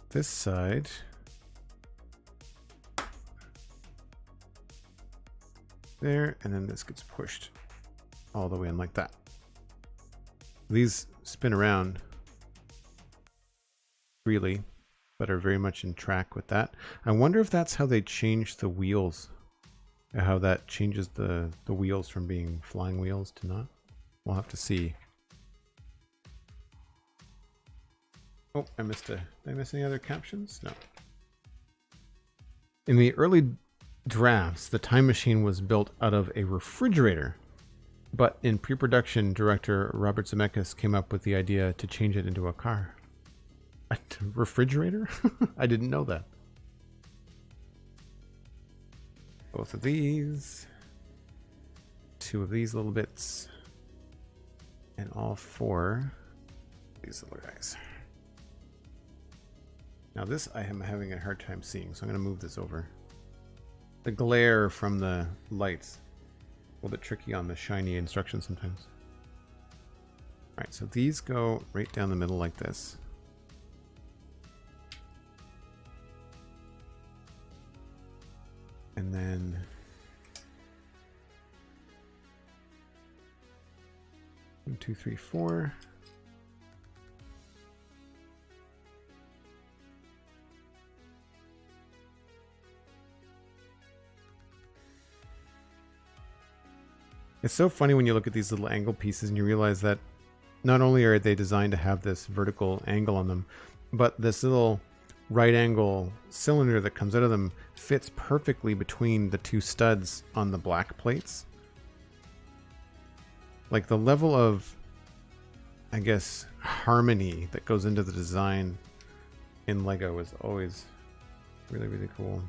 this side. there, and then this gets pushed all the way in like that. These spin around freely, but are very much in track with that. I wonder if that's how they change the wheels, or how that changes the wheels from being flying wheels to not. We'll have to see. Oh, I missed did I miss any other captions? No. In the early drafts, the time machine was built out of a refrigerator, but in pre-production, director Robert Zemeckis came up with the idea to change it into a car. A refrigerator? I didn't know that. Both of these, 2 of these little bits, and all 4 these little guys. Now this I am having a hard time seeing, so I'm going to move this over. The glare from the lights, a little bit tricky on the shiny instructions sometimes. Alright, so these go right down the middle like this. And then one, 2, 3, 4. It's so funny when you look at these little angle pieces and you realize that not only are they designed to have this vertical angle on them, but this little right angle cylinder that comes out of them fits perfectly between the 2 studs on the black plates. Like the level of, I guess, harmony that goes into the design in Lego is always really, really cool.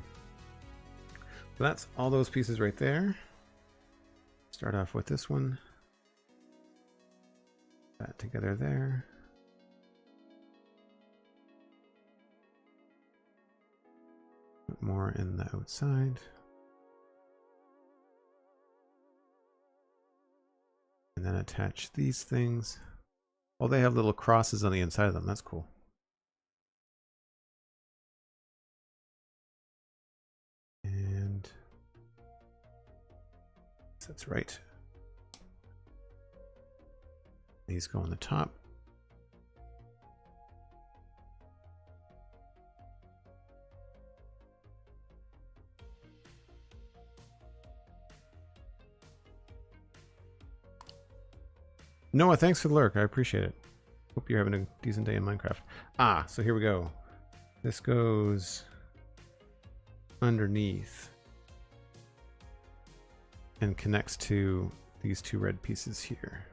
So that's all those pieces right there. Start off with this one. That together there. Put more in the outside. And then attach these things. Oh, they have little crosses on the inside of them. That's cool. And that's right. These go on the top. Noah, thanks for the lurk. I appreciate it. Hope you're having a decent day in Minecraft. Ah, so here we go. This goes underneath and connects to these 2 red pieces here.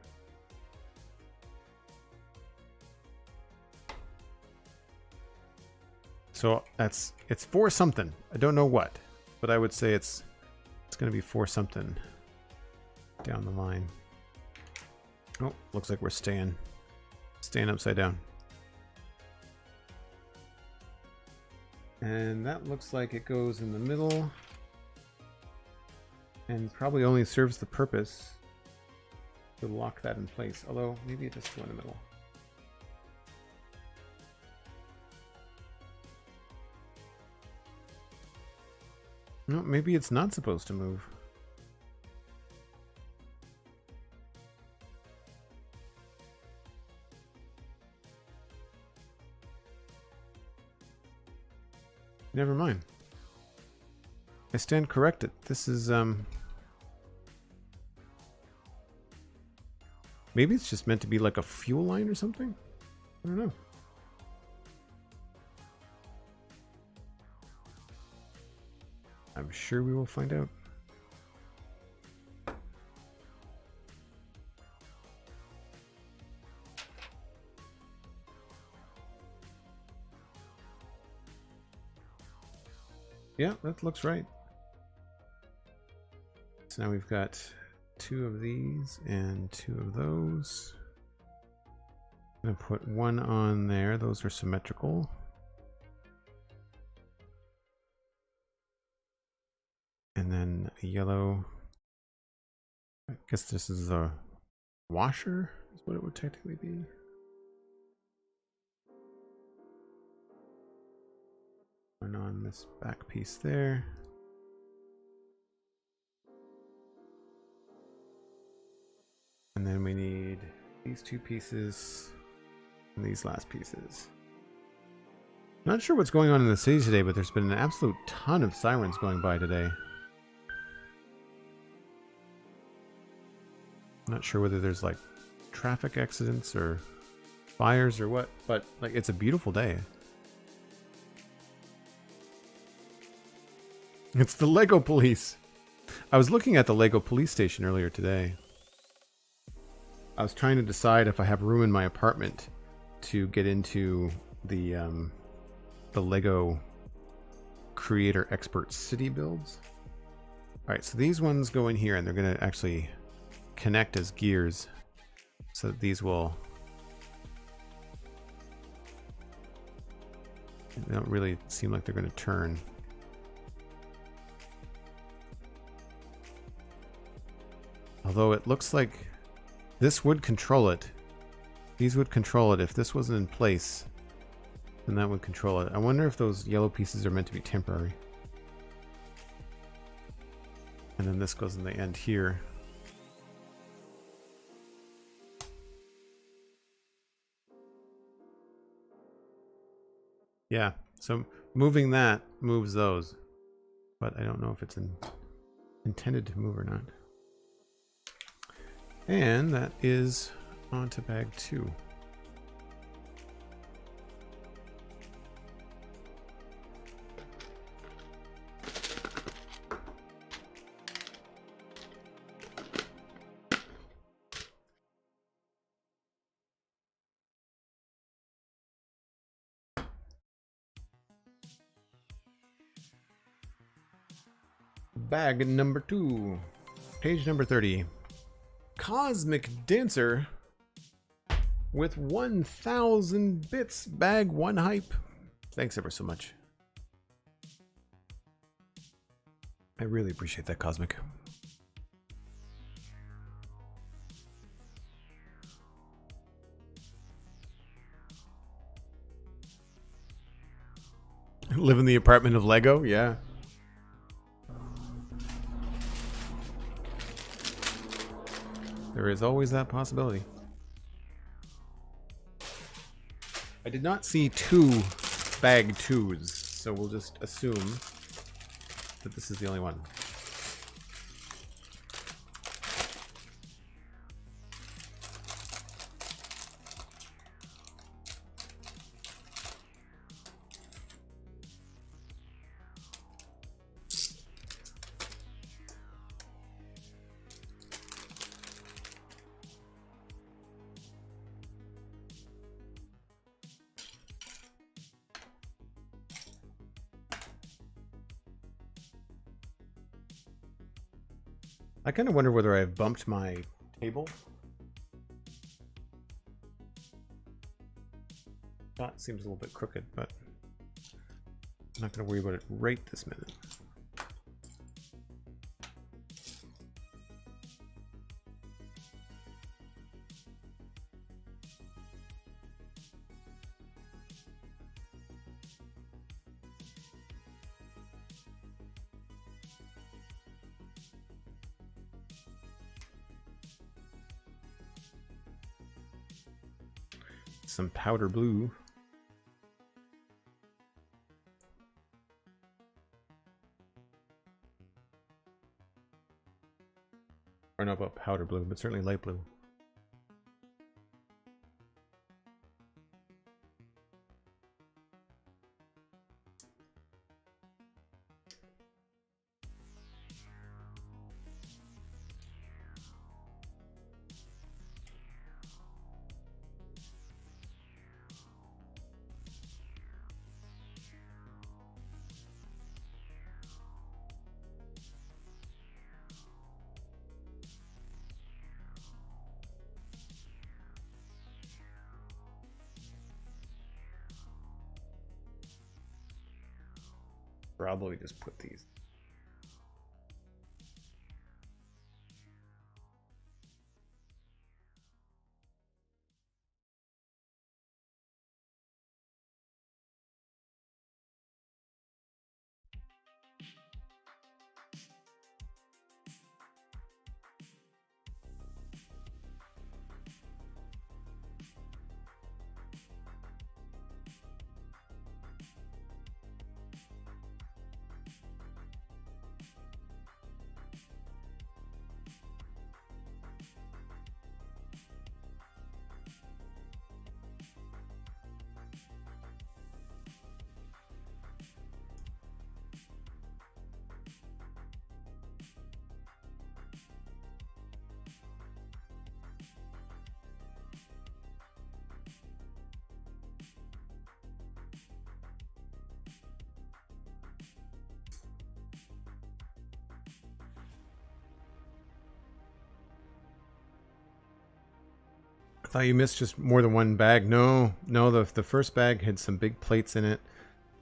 So it's for something. I don't know what, but I would say it's going to be for something down the line. Oh, looks like we're staying upside down. And that looks like it goes in the middle and probably only serves the purpose to lock that in place. Although maybe it just go in the middle. No, maybe it's not supposed to move. Never mind. I stand corrected. This is maybe it's just meant to be like a fuel line or something? I don't know. I'm sure we will find out. Yeah, that looks right. So now we've got 2 of these and 2 of those. I'm gonna put 1 on there. Those are symmetrical. And then a yellow. I guess this is a washer, is what it would technically be. One on this back piece there. And then we need these two pieces and these last pieces. Not sure what's going on in the city today, but there's been an absolute ton of sirens going by today. Not sure whether there's like traffic accidents or fires or what, but like it's a beautiful day. It's the Lego police. I was looking at the Lego police station earlier today. I was trying to decide if I have room in my apartment to get into the Lego creator expert city builds. All right, so these ones go in here and they're going to actually connect as gears so that these will, they don't really seem like they're going to turn. Although it looks like this would control it. These would control it. If this wasn't in place, then that would control it. I wonder if those yellow pieces are meant to be temporary. And then this goes in the end here. Yeah, so moving that moves those. But I don't know if it's intended to move or not. And that is onto bag 2. Bag number 2. Page number 30. Cosmic Dancer with 1,000 bits. Bag 1 hype. Thanks ever so much. I really appreciate that, Cosmic. Live in the apartment of Lego? Yeah. There is always that possibility. I did not see 2 bag 2s, so we'll just assume that this is the only one. I kind of wonder whether I've bumped my table. That seems a little bit crooked, but I'm not going to worry about it right this minute. Some powder blue. I don't know about powder blue, but certainly light blue. Probably just put these. I thought you missed just more than one bag. No, the first bag had some big plates in it,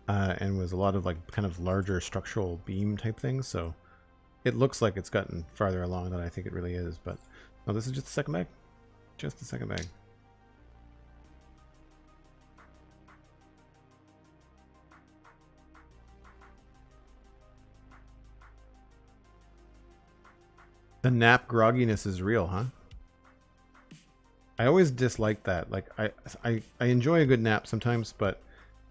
and was a lot of like kind of larger structural beam type things. So it looks like it's gotten farther along than I think it really is. But no, this is just the second bag. Just the second bag. The nap grogginess is real, huh? I always dislike that. Like I enjoy a good nap sometimes, but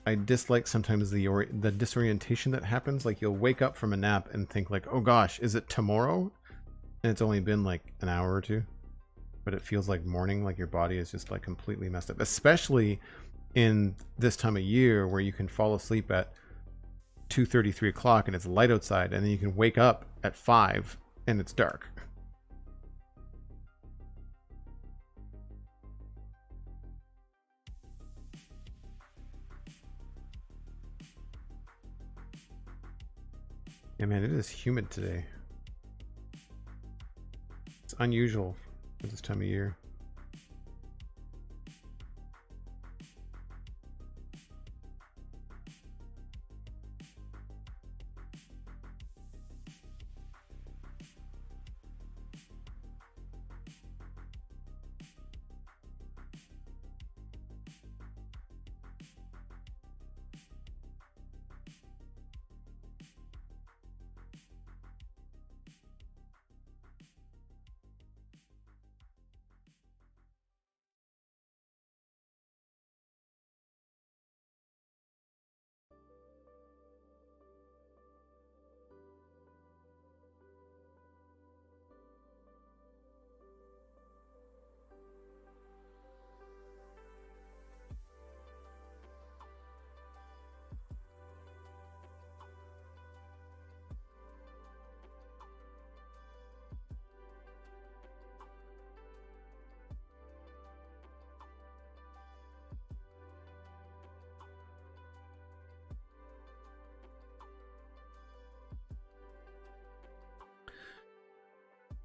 I dislike sometimes the disorientation that happens. Like you'll wake up from a nap and think like, oh gosh, is it tomorrow? And it's only been like an hour or two, but it feels like morning. Like your body is just like completely messed up, especially in this time of year where you can fall asleep at 2:30, 3 o'clock and it's light outside, and then you can wake up at 5 and it's dark. Yeah, man, it is humid today. It's unusual for this time of year.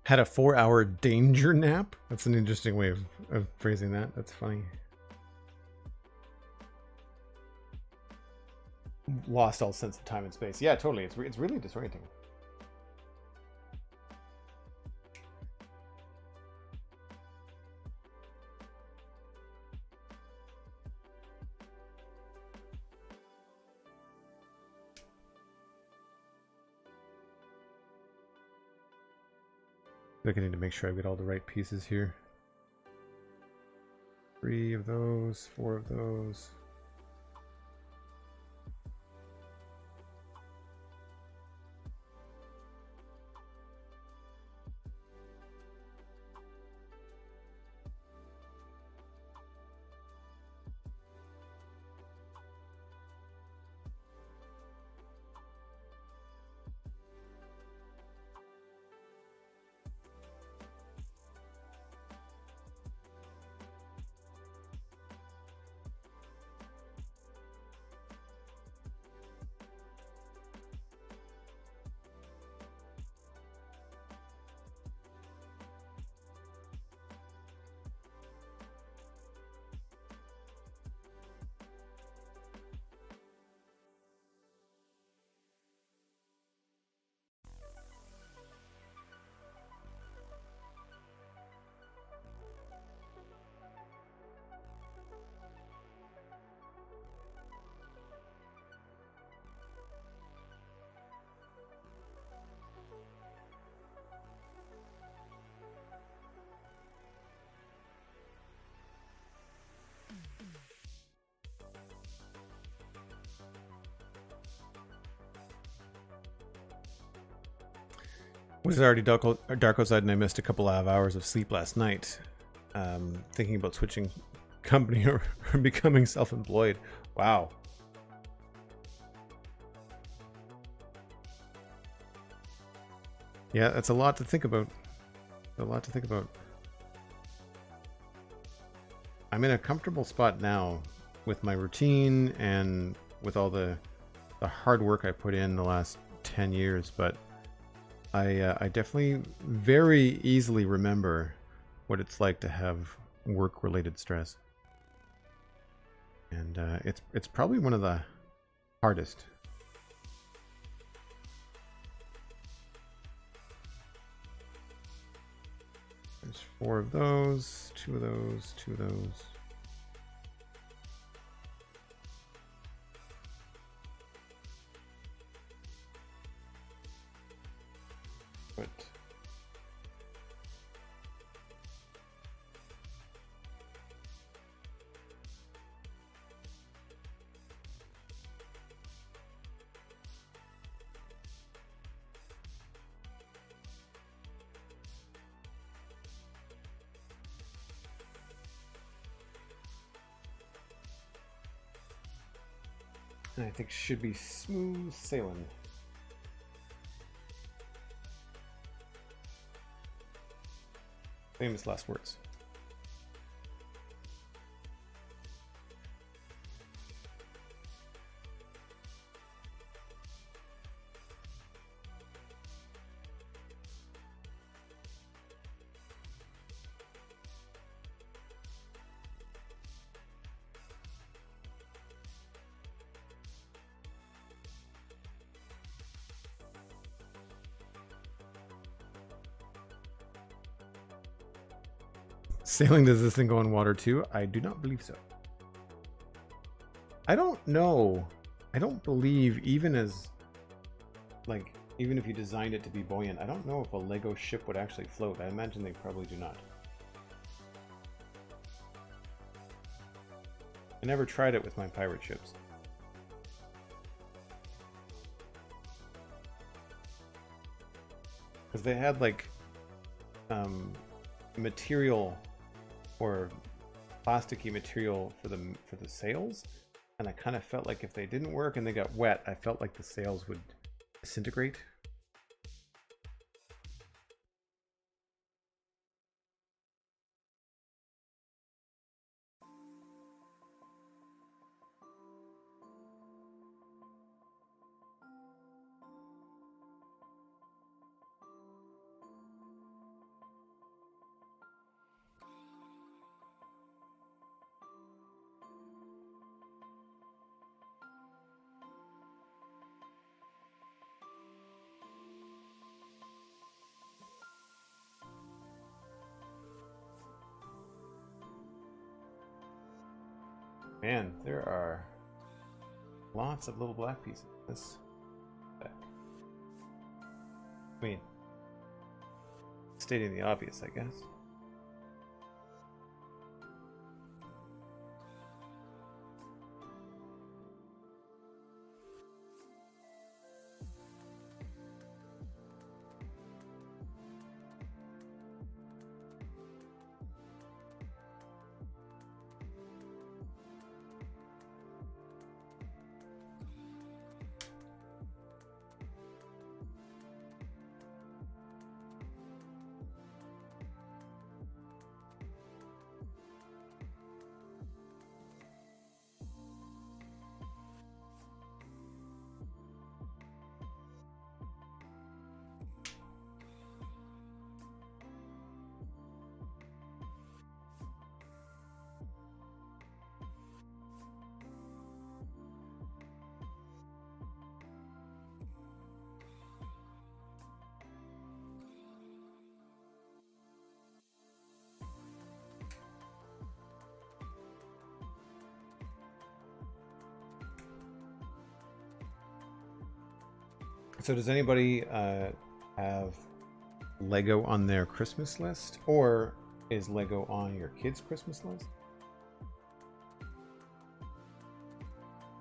Had a 4-hour danger nap? That's an interesting way of phrasing that. That's funny. Lost all sense of time and space. Yeah, totally. It's really disorienting. I need to make sure I get all the right pieces here. 3 of those, 4 of those. Was already dark outside, and I missed a couple of hours of sleep last night, thinking about switching company or becoming self-employed. Wow. Yeah, that's a lot to think about. A lot to think about. I'm in a comfortable spot now with my routine and with all the hard work I put in the last 10 years, but I definitely very easily remember what it's like to have work-related stress. And it's probably one of the hardest. There's 4 of those, 2 of those, 2 of those. But and I think should be smooth sailing. Famous last words. Sailing, does this thing go in water too? I do not believe so. I don't know. I don't believe even as, like, even if you designed it to be buoyant, I don't know if a Lego ship would actually float. I imagine they probably do not. I never tried it with my pirate ships. Because they had, like, material or plasticky material for the sails, and I kind of felt like if they didn't work and they got wet, I felt like the sails would disintegrate. Man, there are lots of little black pieces. This back. I mean, stating the obvious, I guess. So does anybody have Lego on their Christmas list, or is Lego on your kids' Christmas list?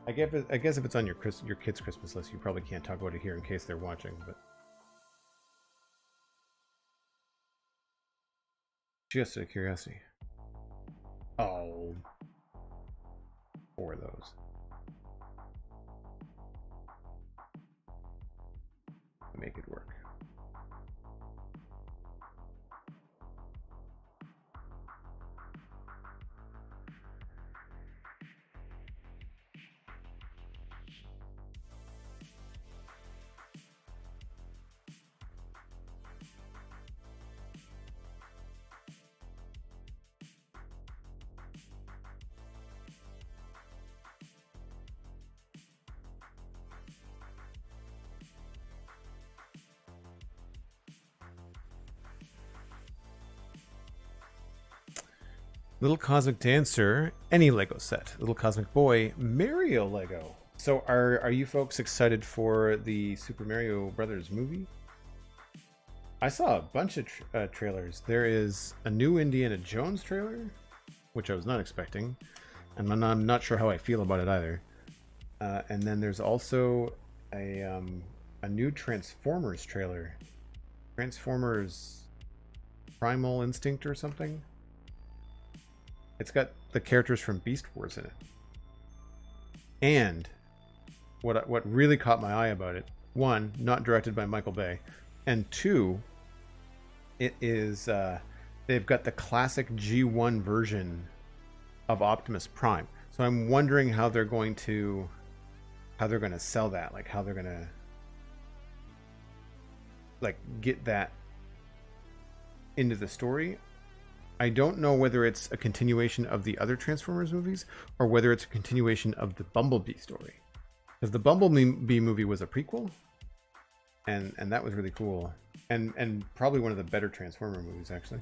I guess if it's on your kids' Christmas list, you probably can't talk about it here in case they're watching, but just out of curiosity. Oh, 4 of those. Make it work. Little Cosmic Dancer, any Lego set. Little Cosmic Boy, Mario Lego. So are you folks excited for the Super Mario Brothers movie? I saw a bunch of trailers. There is a new Indiana Jones trailer, which I was not expecting, and I'm not sure how I feel about it either. And then there's also a new Transformers trailer. Transformers Primal Instinct or something. It's got the characters from Beast Wars in it. And what really caught my eye about it, one, not directed by Michael Bay, and two, it is they've got the classic G1 version of Optimus Prime. So I'm wondering how they're going to sell that, like how they're going to like get that into the story. I don't know whether it's a continuation of the other Transformers movies or whether it's a continuation of the Bumblebee story. Because the Bumblebee movie was a prequel, and that was really cool, and probably one of the better Transformer movies, actually.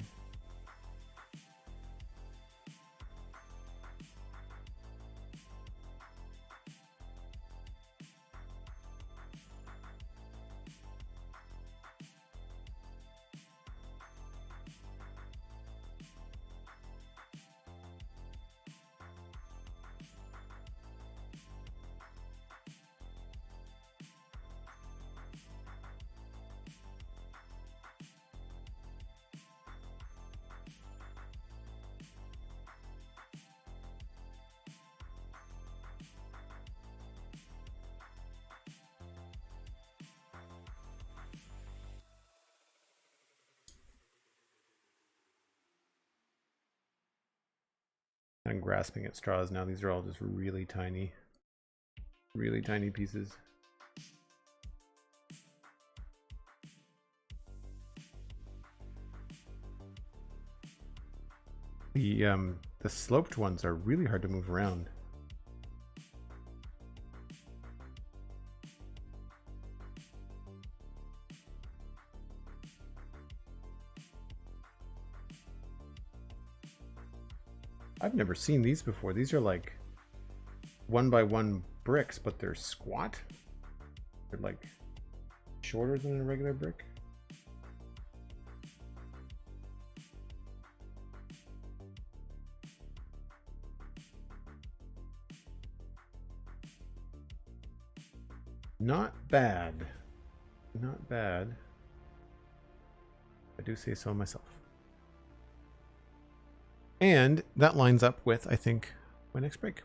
I'm grasping at straws now. These are all just really tiny pieces. The sloped ones are really hard to move around. I've never seen these before. These are like 1x1 bricks, but they're squat. They're like shorter than a regular brick. Not bad. Not bad. I do say so myself. And that lines up with, I think, my next break.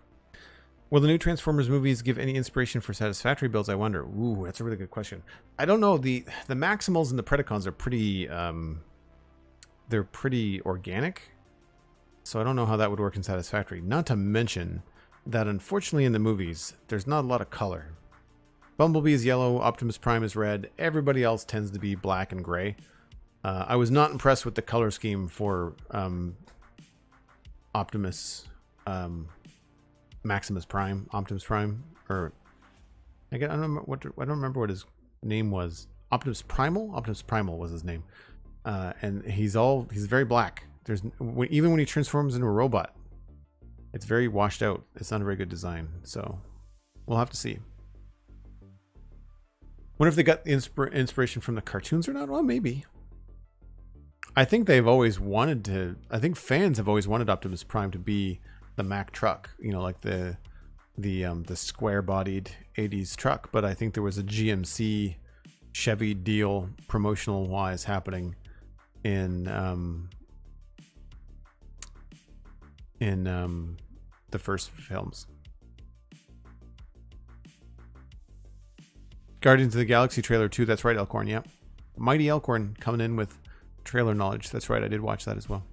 Will the new Transformers movies give any inspiration for satisfactory builds, I wonder? Ooh, that's a really good question. I don't know. The Maximals and the Predacons are pretty, they're pretty organic. So I don't know how that would work in satisfactory. Not to mention that, unfortunately, in the movies, there's not a lot of color. Bumblebee is yellow, Optimus Prime is red. Everybody else tends to be black and gray. I was not impressed with the color scheme for Optimus Optimus Prime, or I don't remember what his name was. Optimus Primal was his name, and he's very black. Even when he transforms into a robot, it's very washed out. It's not a very good design, so we'll have to see. Wonder if they got the inspiration from the cartoons or not. Well, maybe. I think they've always wanted to. I think fans have always wanted Optimus Prime to be the Mack truck, you know, like the square-bodied '80s truck. But I think there was a GMC Chevy deal, promotional-wise, happening in the first films. Guardians of the Galaxy trailer 2. That's right, Elkhorn. Yep, Mighty Elkhorn coming in with trailer knowledge. That's right, I did watch that as well.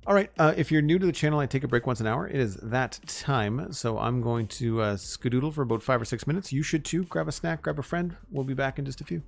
All right, if you're new to the channel, I take a break once an hour. It is that time, so I'm going to skedoodle for about 5 or 6 minutes. You should too. Grab a snack, grab a friend. We'll be back in just a few.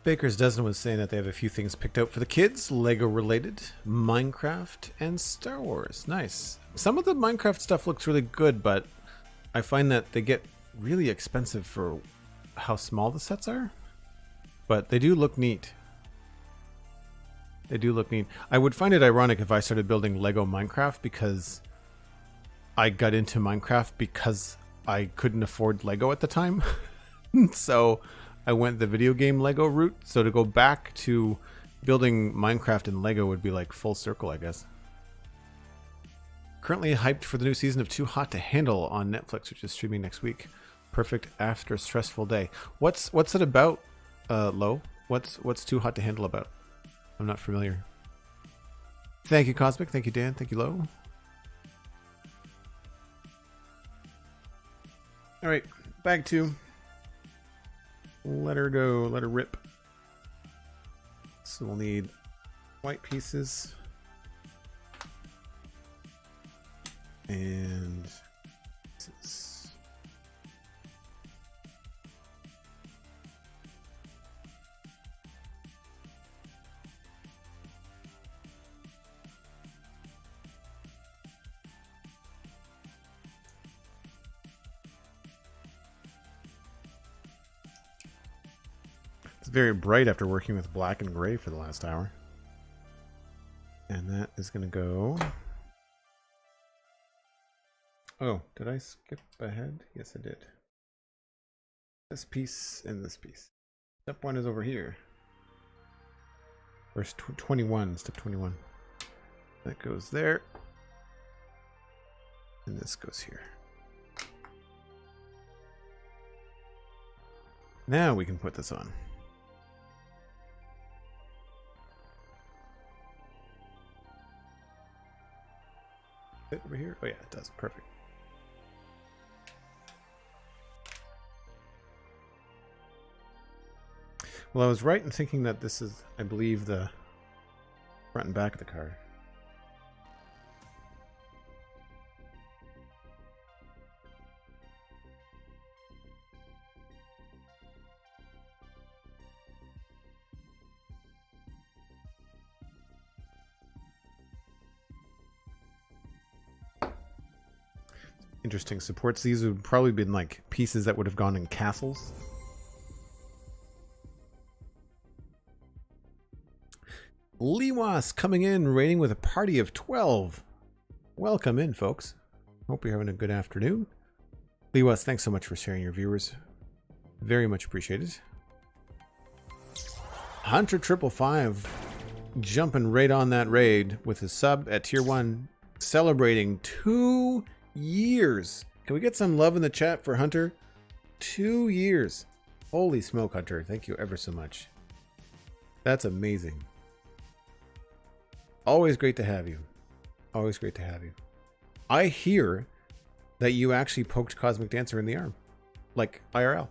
Baker's Dozen was saying that they have a few things picked out for the kids, Lego related, Minecraft, and Star Wars. Nice. Some of the Minecraft stuff looks really good, but I find that they get really expensive for how small the sets are. But they do look neat. They do look neat. I would find it ironic if I started building Lego Minecraft because I got into Minecraft because I couldn't afford Lego at the time. So I went the video game Lego route. So to go back to building Minecraft and Lego would be like full circle, I guess. Currently hyped for the new season of Too Hot to Handle on Netflix, which is streaming next week. Perfect after a stressful day. What's it about, Lo? What's Too Hot to Handle about? I'm not familiar. Thank you, Cosmic. Thank you, Dan. Thank you, Lo. All right, bag 2. Let her go. Let her rip. So we'll need white pieces. And pieces. It's very bright after working with black and gray for the last hour. And that is going to go... Oh, did I skip ahead? Yes, I did. This piece and this piece. Step 1 is over here. Where's 21? Step 21. That goes there. And this goes here. Now we can put this on. Fit over here? Oh yeah, it does. Perfect. Well, I was right in thinking that this is, I believe, the front and back of the card. Interesting supports. These would probably been like pieces that would have gone in castles. Lewas coming in, raiding with a party of 12. Welcome in, folks. Hope you're having a good afternoon. Lewas, thanks so much for sharing your viewers. Very much appreciated. Hunter 555 jumping right on that raid with a sub at tier 1, celebrating 2 years. Can we get some love in the chat for Hunter? 2 years. Holy smoke, Hunter. Thank you ever so much. That's amazing. Always great to have you. Always great to have you. I hear that you actually poked Cosmic Dancer in the arm. Like IRL.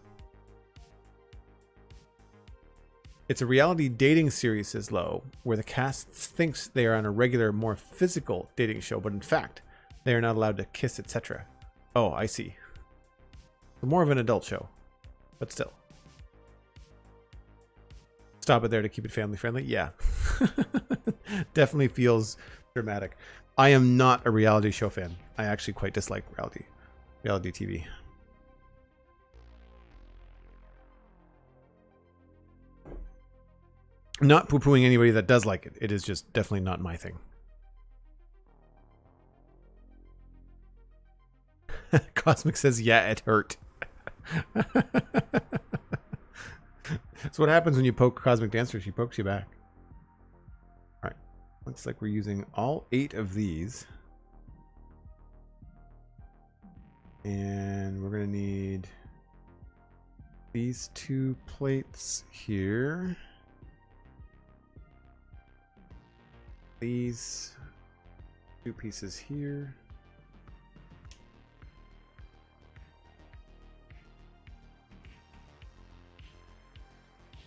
It's a reality dating series, says Low, where the cast thinks they are on a regular, more physical dating show, but in fact, they are not allowed to kiss, etc. Oh, I see. More of an adult show, but still. Stop it there to keep it family friendly. Yeah. Definitely feels dramatic. I am not a reality show fan. I actually quite dislike reality TV. Not poo-pooing anybody that does like it. It is just definitely not my thing. Cosmic says, yeah, it hurt. That's what happens when you poke Cosmic Dancer. She pokes you back. All right. Looks like we're using all 8 of these. And we're going to need these 2 plates here. These 2 pieces here.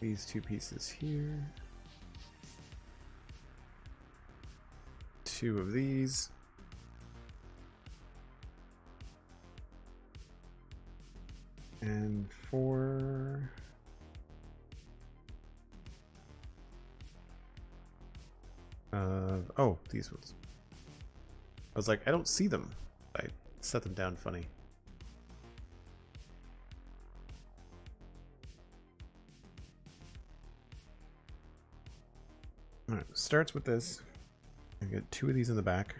These 2 pieces here. 2 of these. And 4 Oh, these ones. I was like, I don't see them. I set them down funny. All right, starts with this. I get 2 of these in the back.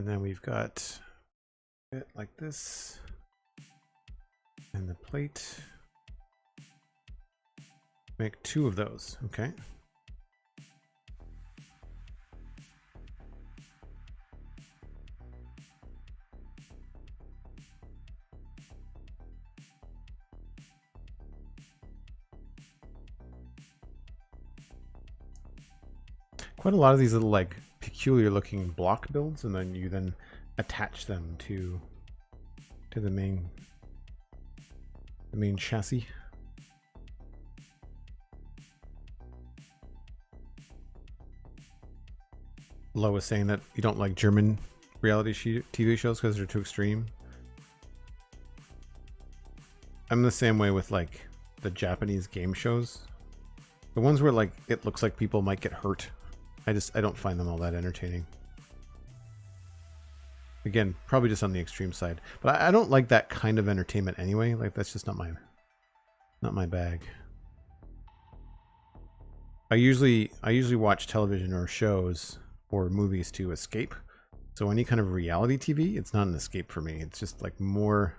And then we've got it like this. And the plate. Make 2 of those, okay? Quite a lot of these little like peculiar looking block builds, and then you attach them to the main chassis. Lo was saying that you don't like German reality TV shows because they're too extreme. I'm the same way with like the Japanese game shows. The ones where like it looks like people might get hurt. I don't find them all that entertaining. Again, probably just on the extreme side. But I don't like that kind of entertainment anyway. Like that's just not my bag. I usually watch television or shows or movies to escape. So any kind of reality TV, it's not an escape for me. It's just like more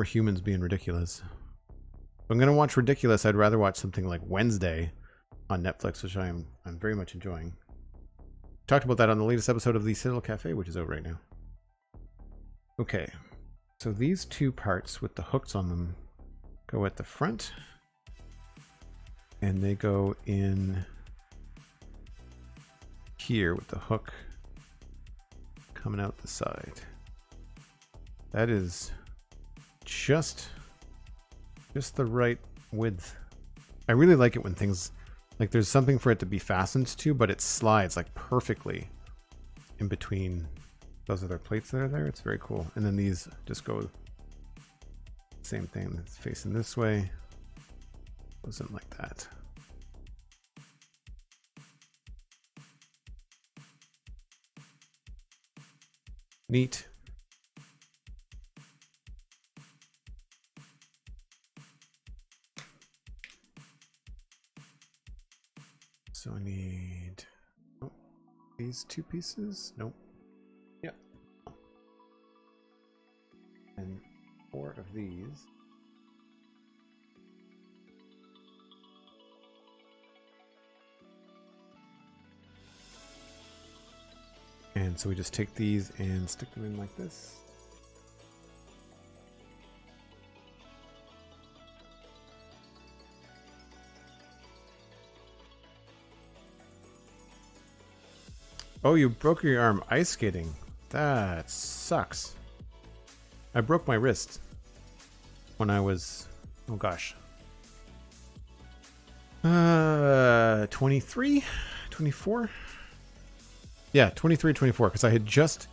humans being ridiculous. If I'm gonna watch ridiculous, I'd rather watch something like Wednesday on Netflix, which I'm very much enjoying. Talked about that on the latest episode of the Citadel Cafe, which is out right now. Okay, so these 2 parts with the hooks on them go at the front, and they go in here with the hook coming out the side. That is just the right width. I really like it when things like there's something for it to be fastened to, but it slides like perfectly in between those other plates that are there. It's very cool. And then these just go same thing. It's facing this way. Goes in like that. Neat. So I need these 2 pieces. Nope. Yep. And 4 of these. And so we just take these and stick them in like this. Oh, you broke your arm ice skating. That sucks. I broke my wrist when I was, oh gosh, 23, 24. Yeah, 23, 24, because I had just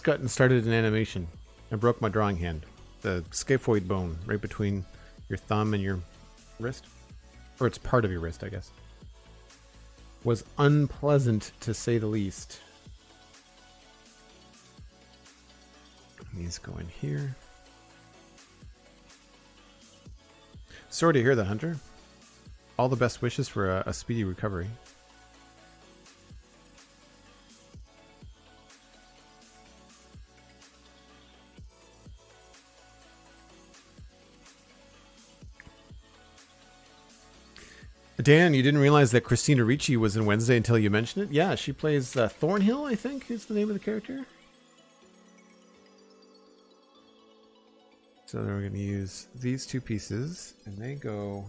gotten started in animation. I broke my drawing hand, the scaphoid bone right between your thumb and your wrist, or it's part of your wrist, I guess. Was unpleasant to say the least. These go in here. Sorry to hear that, Hunter. All the best wishes for a speedy recovery. Dan, you didn't realize that Christina Ricci was in Wednesday until you mentioned it? Yeah, she plays Thornhill, I think is the name of the character. So then we're going to use these 2 pieces, and they go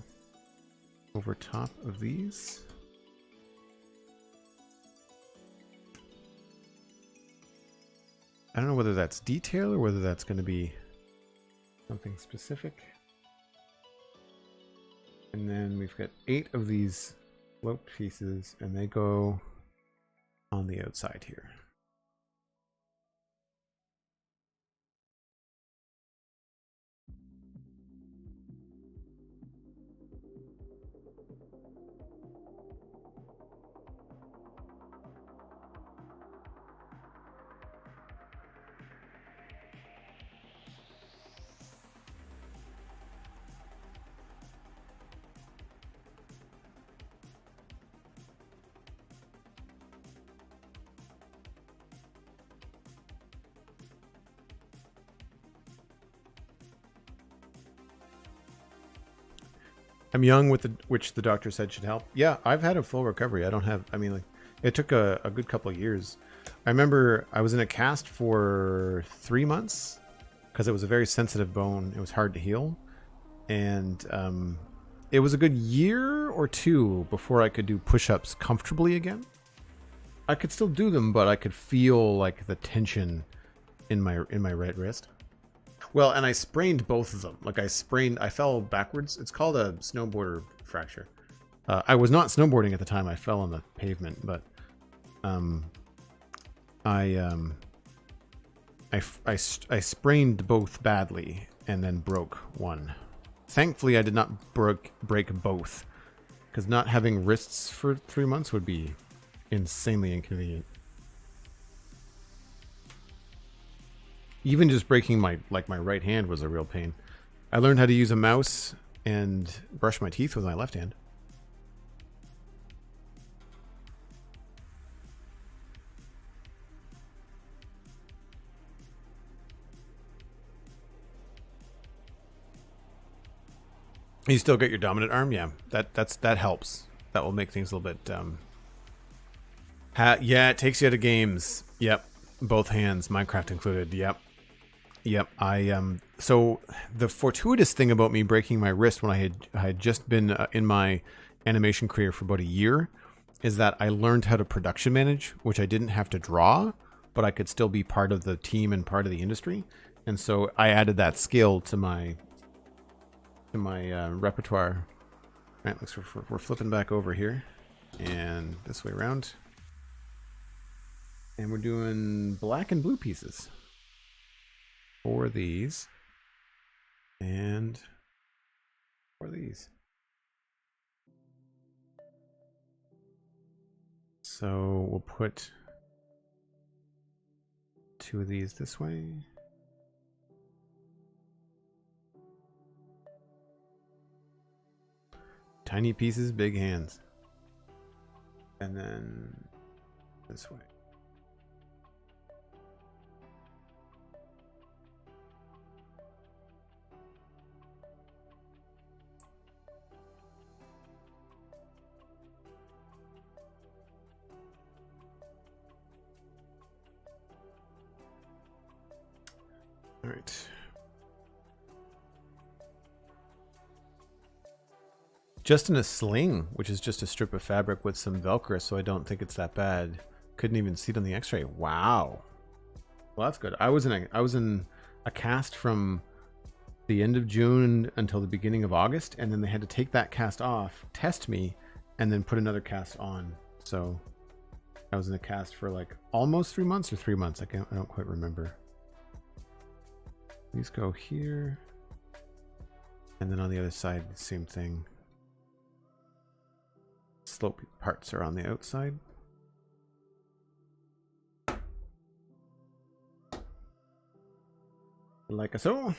over top of these. I don't know whether that's detail or whether that's going to be something specific. And then we've got 8 of these sloped pieces, and they go on the outside here. I'm young, with which the doctor said should help. Yeah, I've had a full recovery. I don't have. I mean, like, it took a good couple of years. I remember I was in a cast for 3 months because it was a very sensitive bone. It was hard to heal, and it was a good year or 2 before I could do push-ups comfortably again. I could still do them, but I could feel like the tension in my right wrist. Well, and I sprained both of them. Like I fell backwards. It's called a snowboarder fracture. I was not snowboarding at the time. I fell on the pavement, but I sprained both badly and then broke one. Thankfully, I did not break both, because not having wrists for 3 months would be insanely inconvenient. Even just breaking my right hand was a real pain. I learned how to use a mouse and brush my teeth with my left hand. You still get your dominant arm? Yeah, that helps. That will make things a little bit yeah, it takes you out of games. Yep. Both hands, Minecraft included. Yep. So the fortuitous thing about me breaking my wrist when I had just been in my animation career for about a year is that I learned how to production manage, which I didn't have to draw, but I could still be part of the team and part of the industry. And so I added that skill to my repertoire. All right, we're flipping back over here and this way around. And we're doing black and blue pieces for these and for these. So we'll put 2 of these this way. Tiny pieces, big hands. And then this way. All right. Just in a sling, which is just a strip of fabric with some Velcro, so I don't think it's that bad. Couldn't even see it on the X-ray. Wow. Well, that's good. I was in a cast from the end of June until the beginning of August, and then they had to take that cast off, test me, and then put another cast on. So I was in a cast for like almost 3 months or 3 months. I don't quite remember. These go here, and then on the other side, same thing. Slope parts are on the outside. Like so.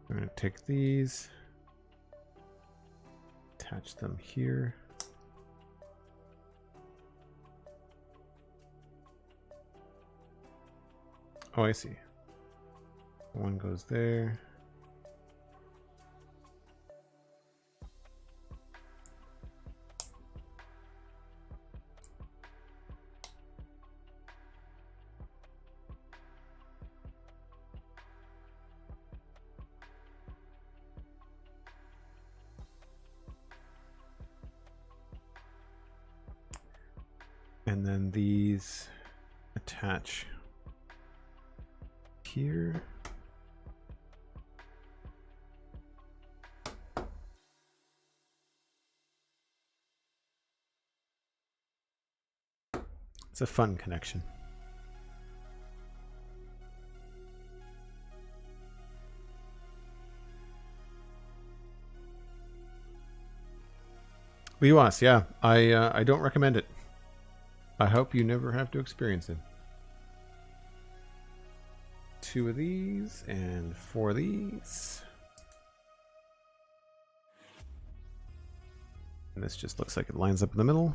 I'm going to take these, attach them here. Oh, I see. One goes there. And then these attach here. It's a fun connection. Lewas, yeah, I don't recommend it. I hope you never have to experience it. 2 of these and 4 of these. And this just looks like it lines up in the middle.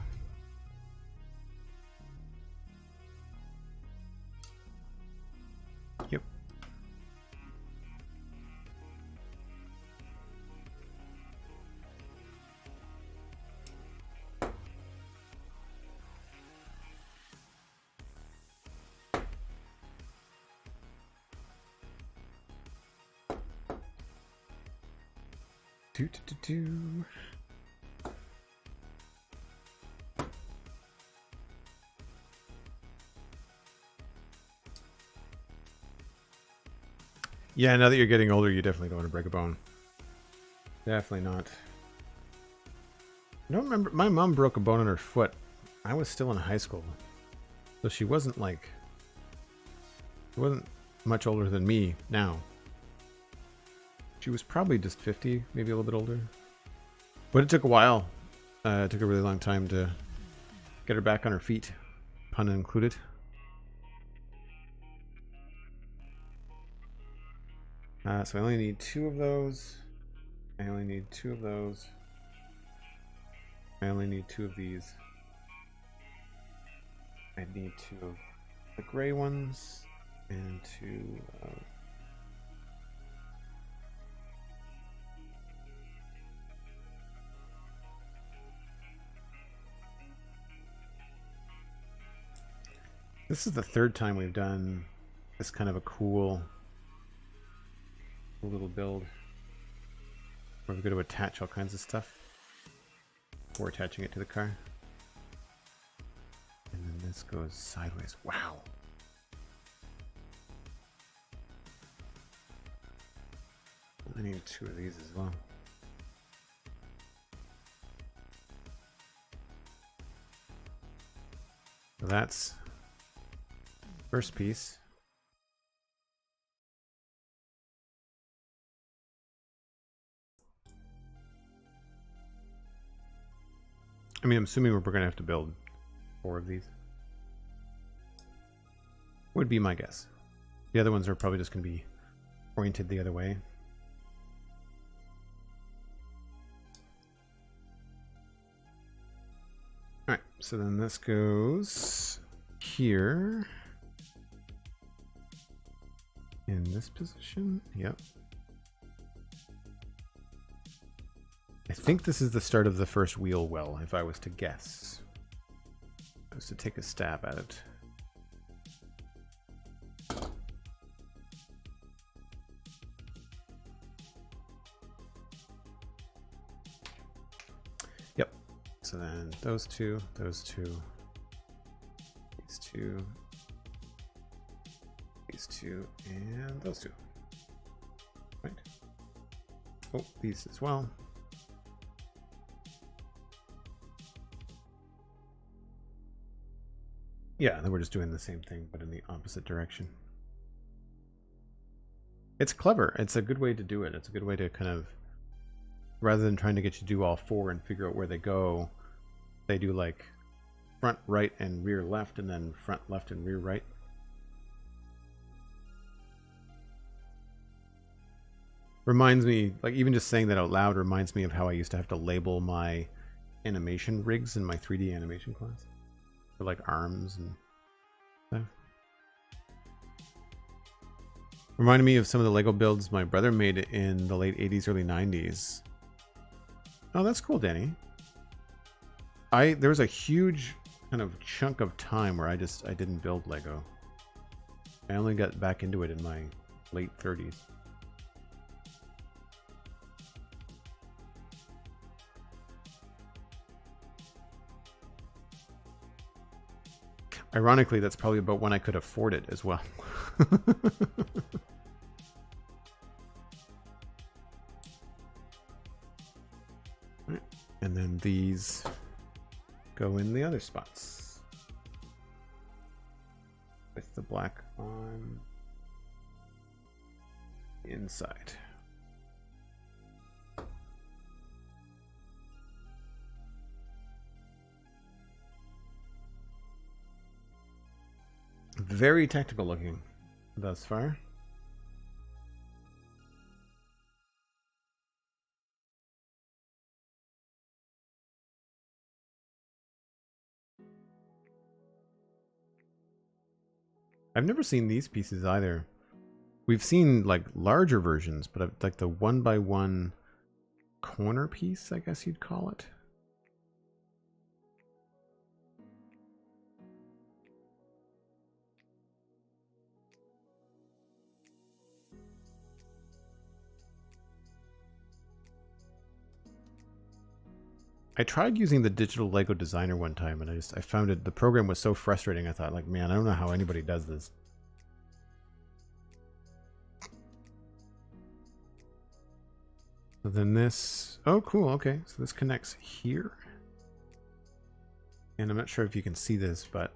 Yep. Do. Yeah, now that you're getting older, you definitely don't want to break a bone. Definitely not. I don't remember. My mom broke a bone in her foot. I was still in high school. So she wasn't like... She wasn't much older than me now. She was probably just 50, maybe a little bit older. But it took a while. It took a really long time to get her back on her feet, pun included. So I only need 2 of those. I only need 2 of those. I only need 2 of these. I need 2 of the gray ones and 2 of... This is the 3rd time we've done this kind of a cool little build where we're going to attach all kinds of stuff before attaching it to the car. And then this goes sideways. Wow. I need 2 of these as well. So that's first piece. I mean, I'm assuming we're going to have to build 4 of these. Would be my guess. The other ones are probably just going to be oriented the other way. Alright, so then this goes here. In this position, yep. I think this is the start of the first wheel well, if I was to guess. If I was to take a stab at it. Yep. So then those 2, these 2, these 2, and those 2. Right. Oh, these as well. Yeah, then we're just doing the same thing, but in the opposite direction. It's clever. It's a good way to do it. It's a good way to kind of, rather than trying to get you to do all 4 and figure out where they go, they do like front right and rear left, and then front left and rear right. Reminds me, like even just saying that out loud reminds me of how I used to have to label my animation rigs in my 3D animation class. For like arms and stuff. Reminded me of some of the Lego builds my brother made in the late 80s, early 90s. Oh, that's cool, Danny. There was a huge kind of chunk of time where I didn't build Lego. I only got back into it in my late 30s. Ironically, that's probably about when I could afford it as well. Right. And then these go in the other spots with the black on the inside. Very technical looking thus far. I've never seen these pieces either. We've seen like larger versions, but like the 1x1 corner piece, I guess you'd call it. I tried using the digital Lego designer one time, and I found it, the program was so frustrating. I thought, like, man, I don't know how anybody does this. So then this, oh cool, okay, so this connects here. And I'm not sure if you can see this, but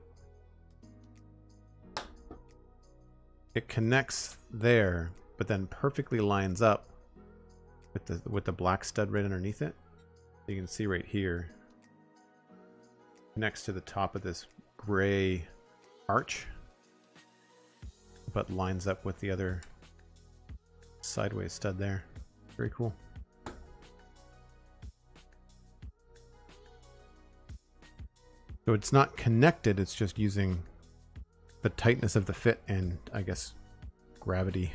it connects there, but then perfectly lines up with the black stud right underneath it. You can see right here, next to the top of this gray arch, but lines up with the other sideways stud there. Very cool. So it's not connected, it's just using the tightness of the fit and, I guess, gravity.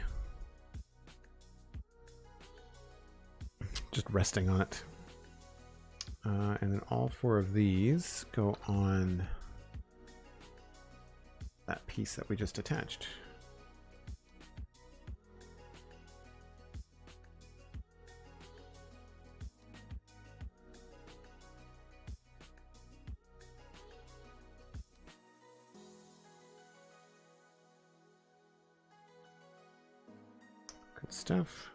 Just resting on it. And then all four of these go on that piece that we just attached. Good stuff.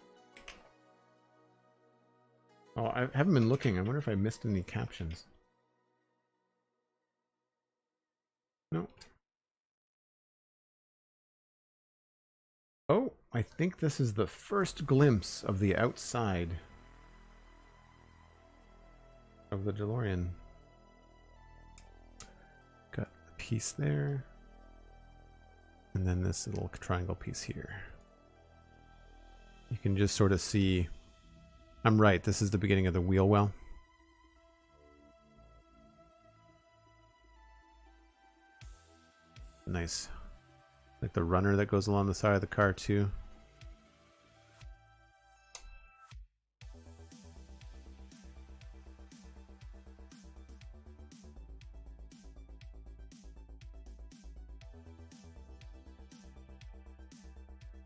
Oh, I haven't been looking. I wonder if I missed any captions. No. Oh, I think this is the first glimpse of the outside of the DeLorean. Got a piece there. And then this little triangle piece here. You can just sort of see... I'm right, this is the beginning of the wheel well. Nice. Like the runner that goes along the side of the car too.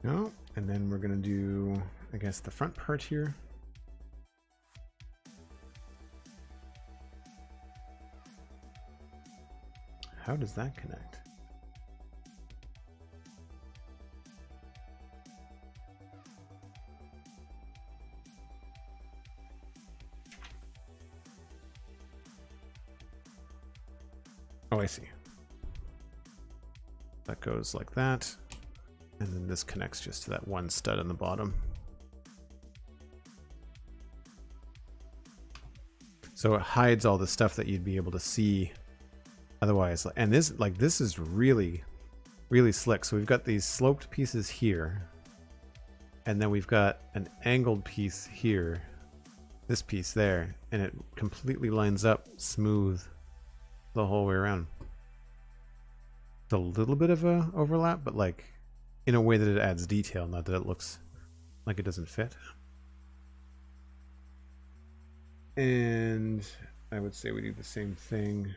No, and then we're gonna do, I guess, the front part here. How does that connect? Oh, I see. That goes like that. And then this connects just to that one stud on the bottom. So it hides all the stuff that you'd be able to see otherwise. And this, like, this is really, really slick. So we've got these sloped pieces here. And then we've got an angled piece here. This piece there. And it completely lines up smooth the whole way around. It's a little bit of a overlap, but like in a way that it adds detail, not that it looks like it doesn't fit. And I would say we do the same thing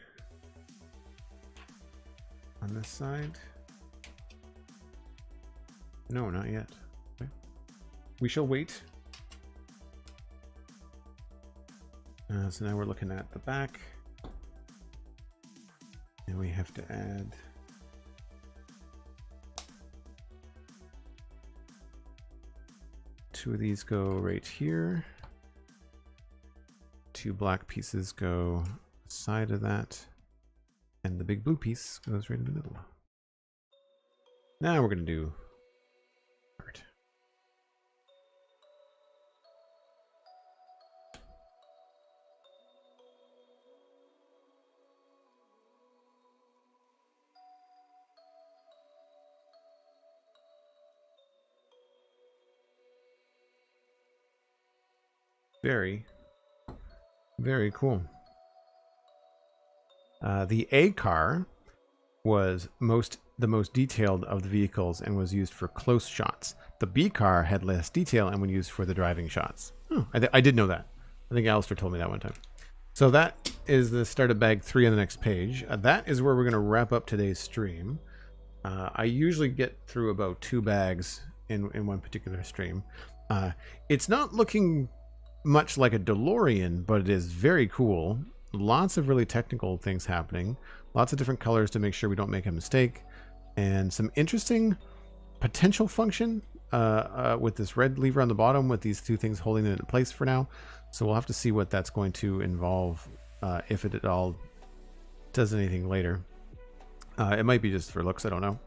on this side. No, not yet. Okay. We shall wait. So now we're looking at the back. And we have to add 2 of these go right here. 2 black pieces go side of that. And the big blue piece goes right in the middle. Now we're going to do art. Very, very cool. The A car was the most detailed of the vehicles and was used for close shots. The B car had less detail and was used for the driving shots. I did know that. I think Alistair told me that one time. So that is the start of bag 3 on the next page. That is where we're going to wrap up today's stream. I usually get through about 2 bags in one particular stream. It's not looking much like a DeLorean, but it is very cool. Lots of really technical things happening. Lots of different colors to make sure we don't make a mistake. And some interesting potential function with this red lever on the bottom with these 2 things holding it in place for now. So we'll have to see what that's going to involve if it at all does anything later. It might be just for looks, I don't know.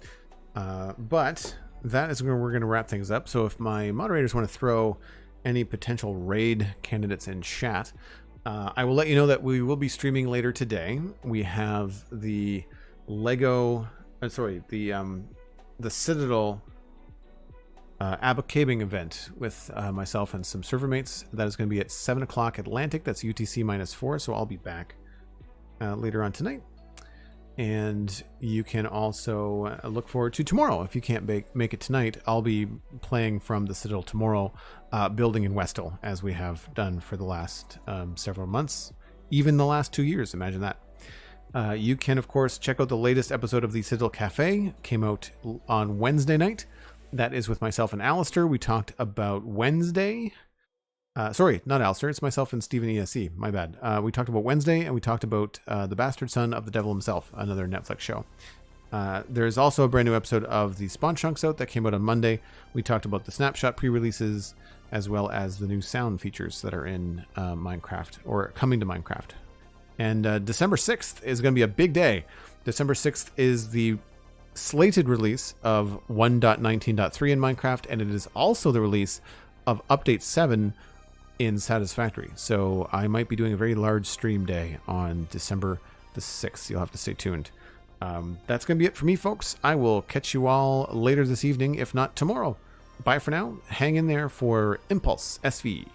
But that is where we're going to wrap things up. So if my moderators want to throw any potential raid candidates in chat, I will let you know that we will be streaming later today. We have the the Citadel ABBA event with myself and some server mates. That is going to be at 7 o'clock Atlantic. That's UTC -4. So I'll be back later on tonight. And you can also look forward to tomorrow. If you can't make it tonight, I'll be playing from the Citadel tomorrow, building in Westall, as we have done for the last several months, even the last 2 years. Imagine that. You can, of course, check out the latest episode of the Citadel Cafe. Came out on Wednesday night. That is with myself and Alistair. We talked about Wednesday. Sorry, not Alistair. It's myself and Stephen ESE. My bad. We talked about Wednesday, and we talked about The Bastard Son of the Devil Himself, another Netflix show. There's also a brand new episode of the Spawn Chunks out that came out on Monday. We talked about the Snapshot pre-releases, as well as the new sound features that are in Minecraft, or coming to Minecraft. And December 6th is going to be a big day. December 6th is the slated release of 1.19.3 in Minecraft, and it is also the release of Update 7 in Satisfactory. So I might be doing a very large stream day on December the 6th. You'll have to stay tuned. That's going to be it for me, folks. I will catch you all later this evening, if not tomorrow. Bye for now. Hang in there for Impulse SV.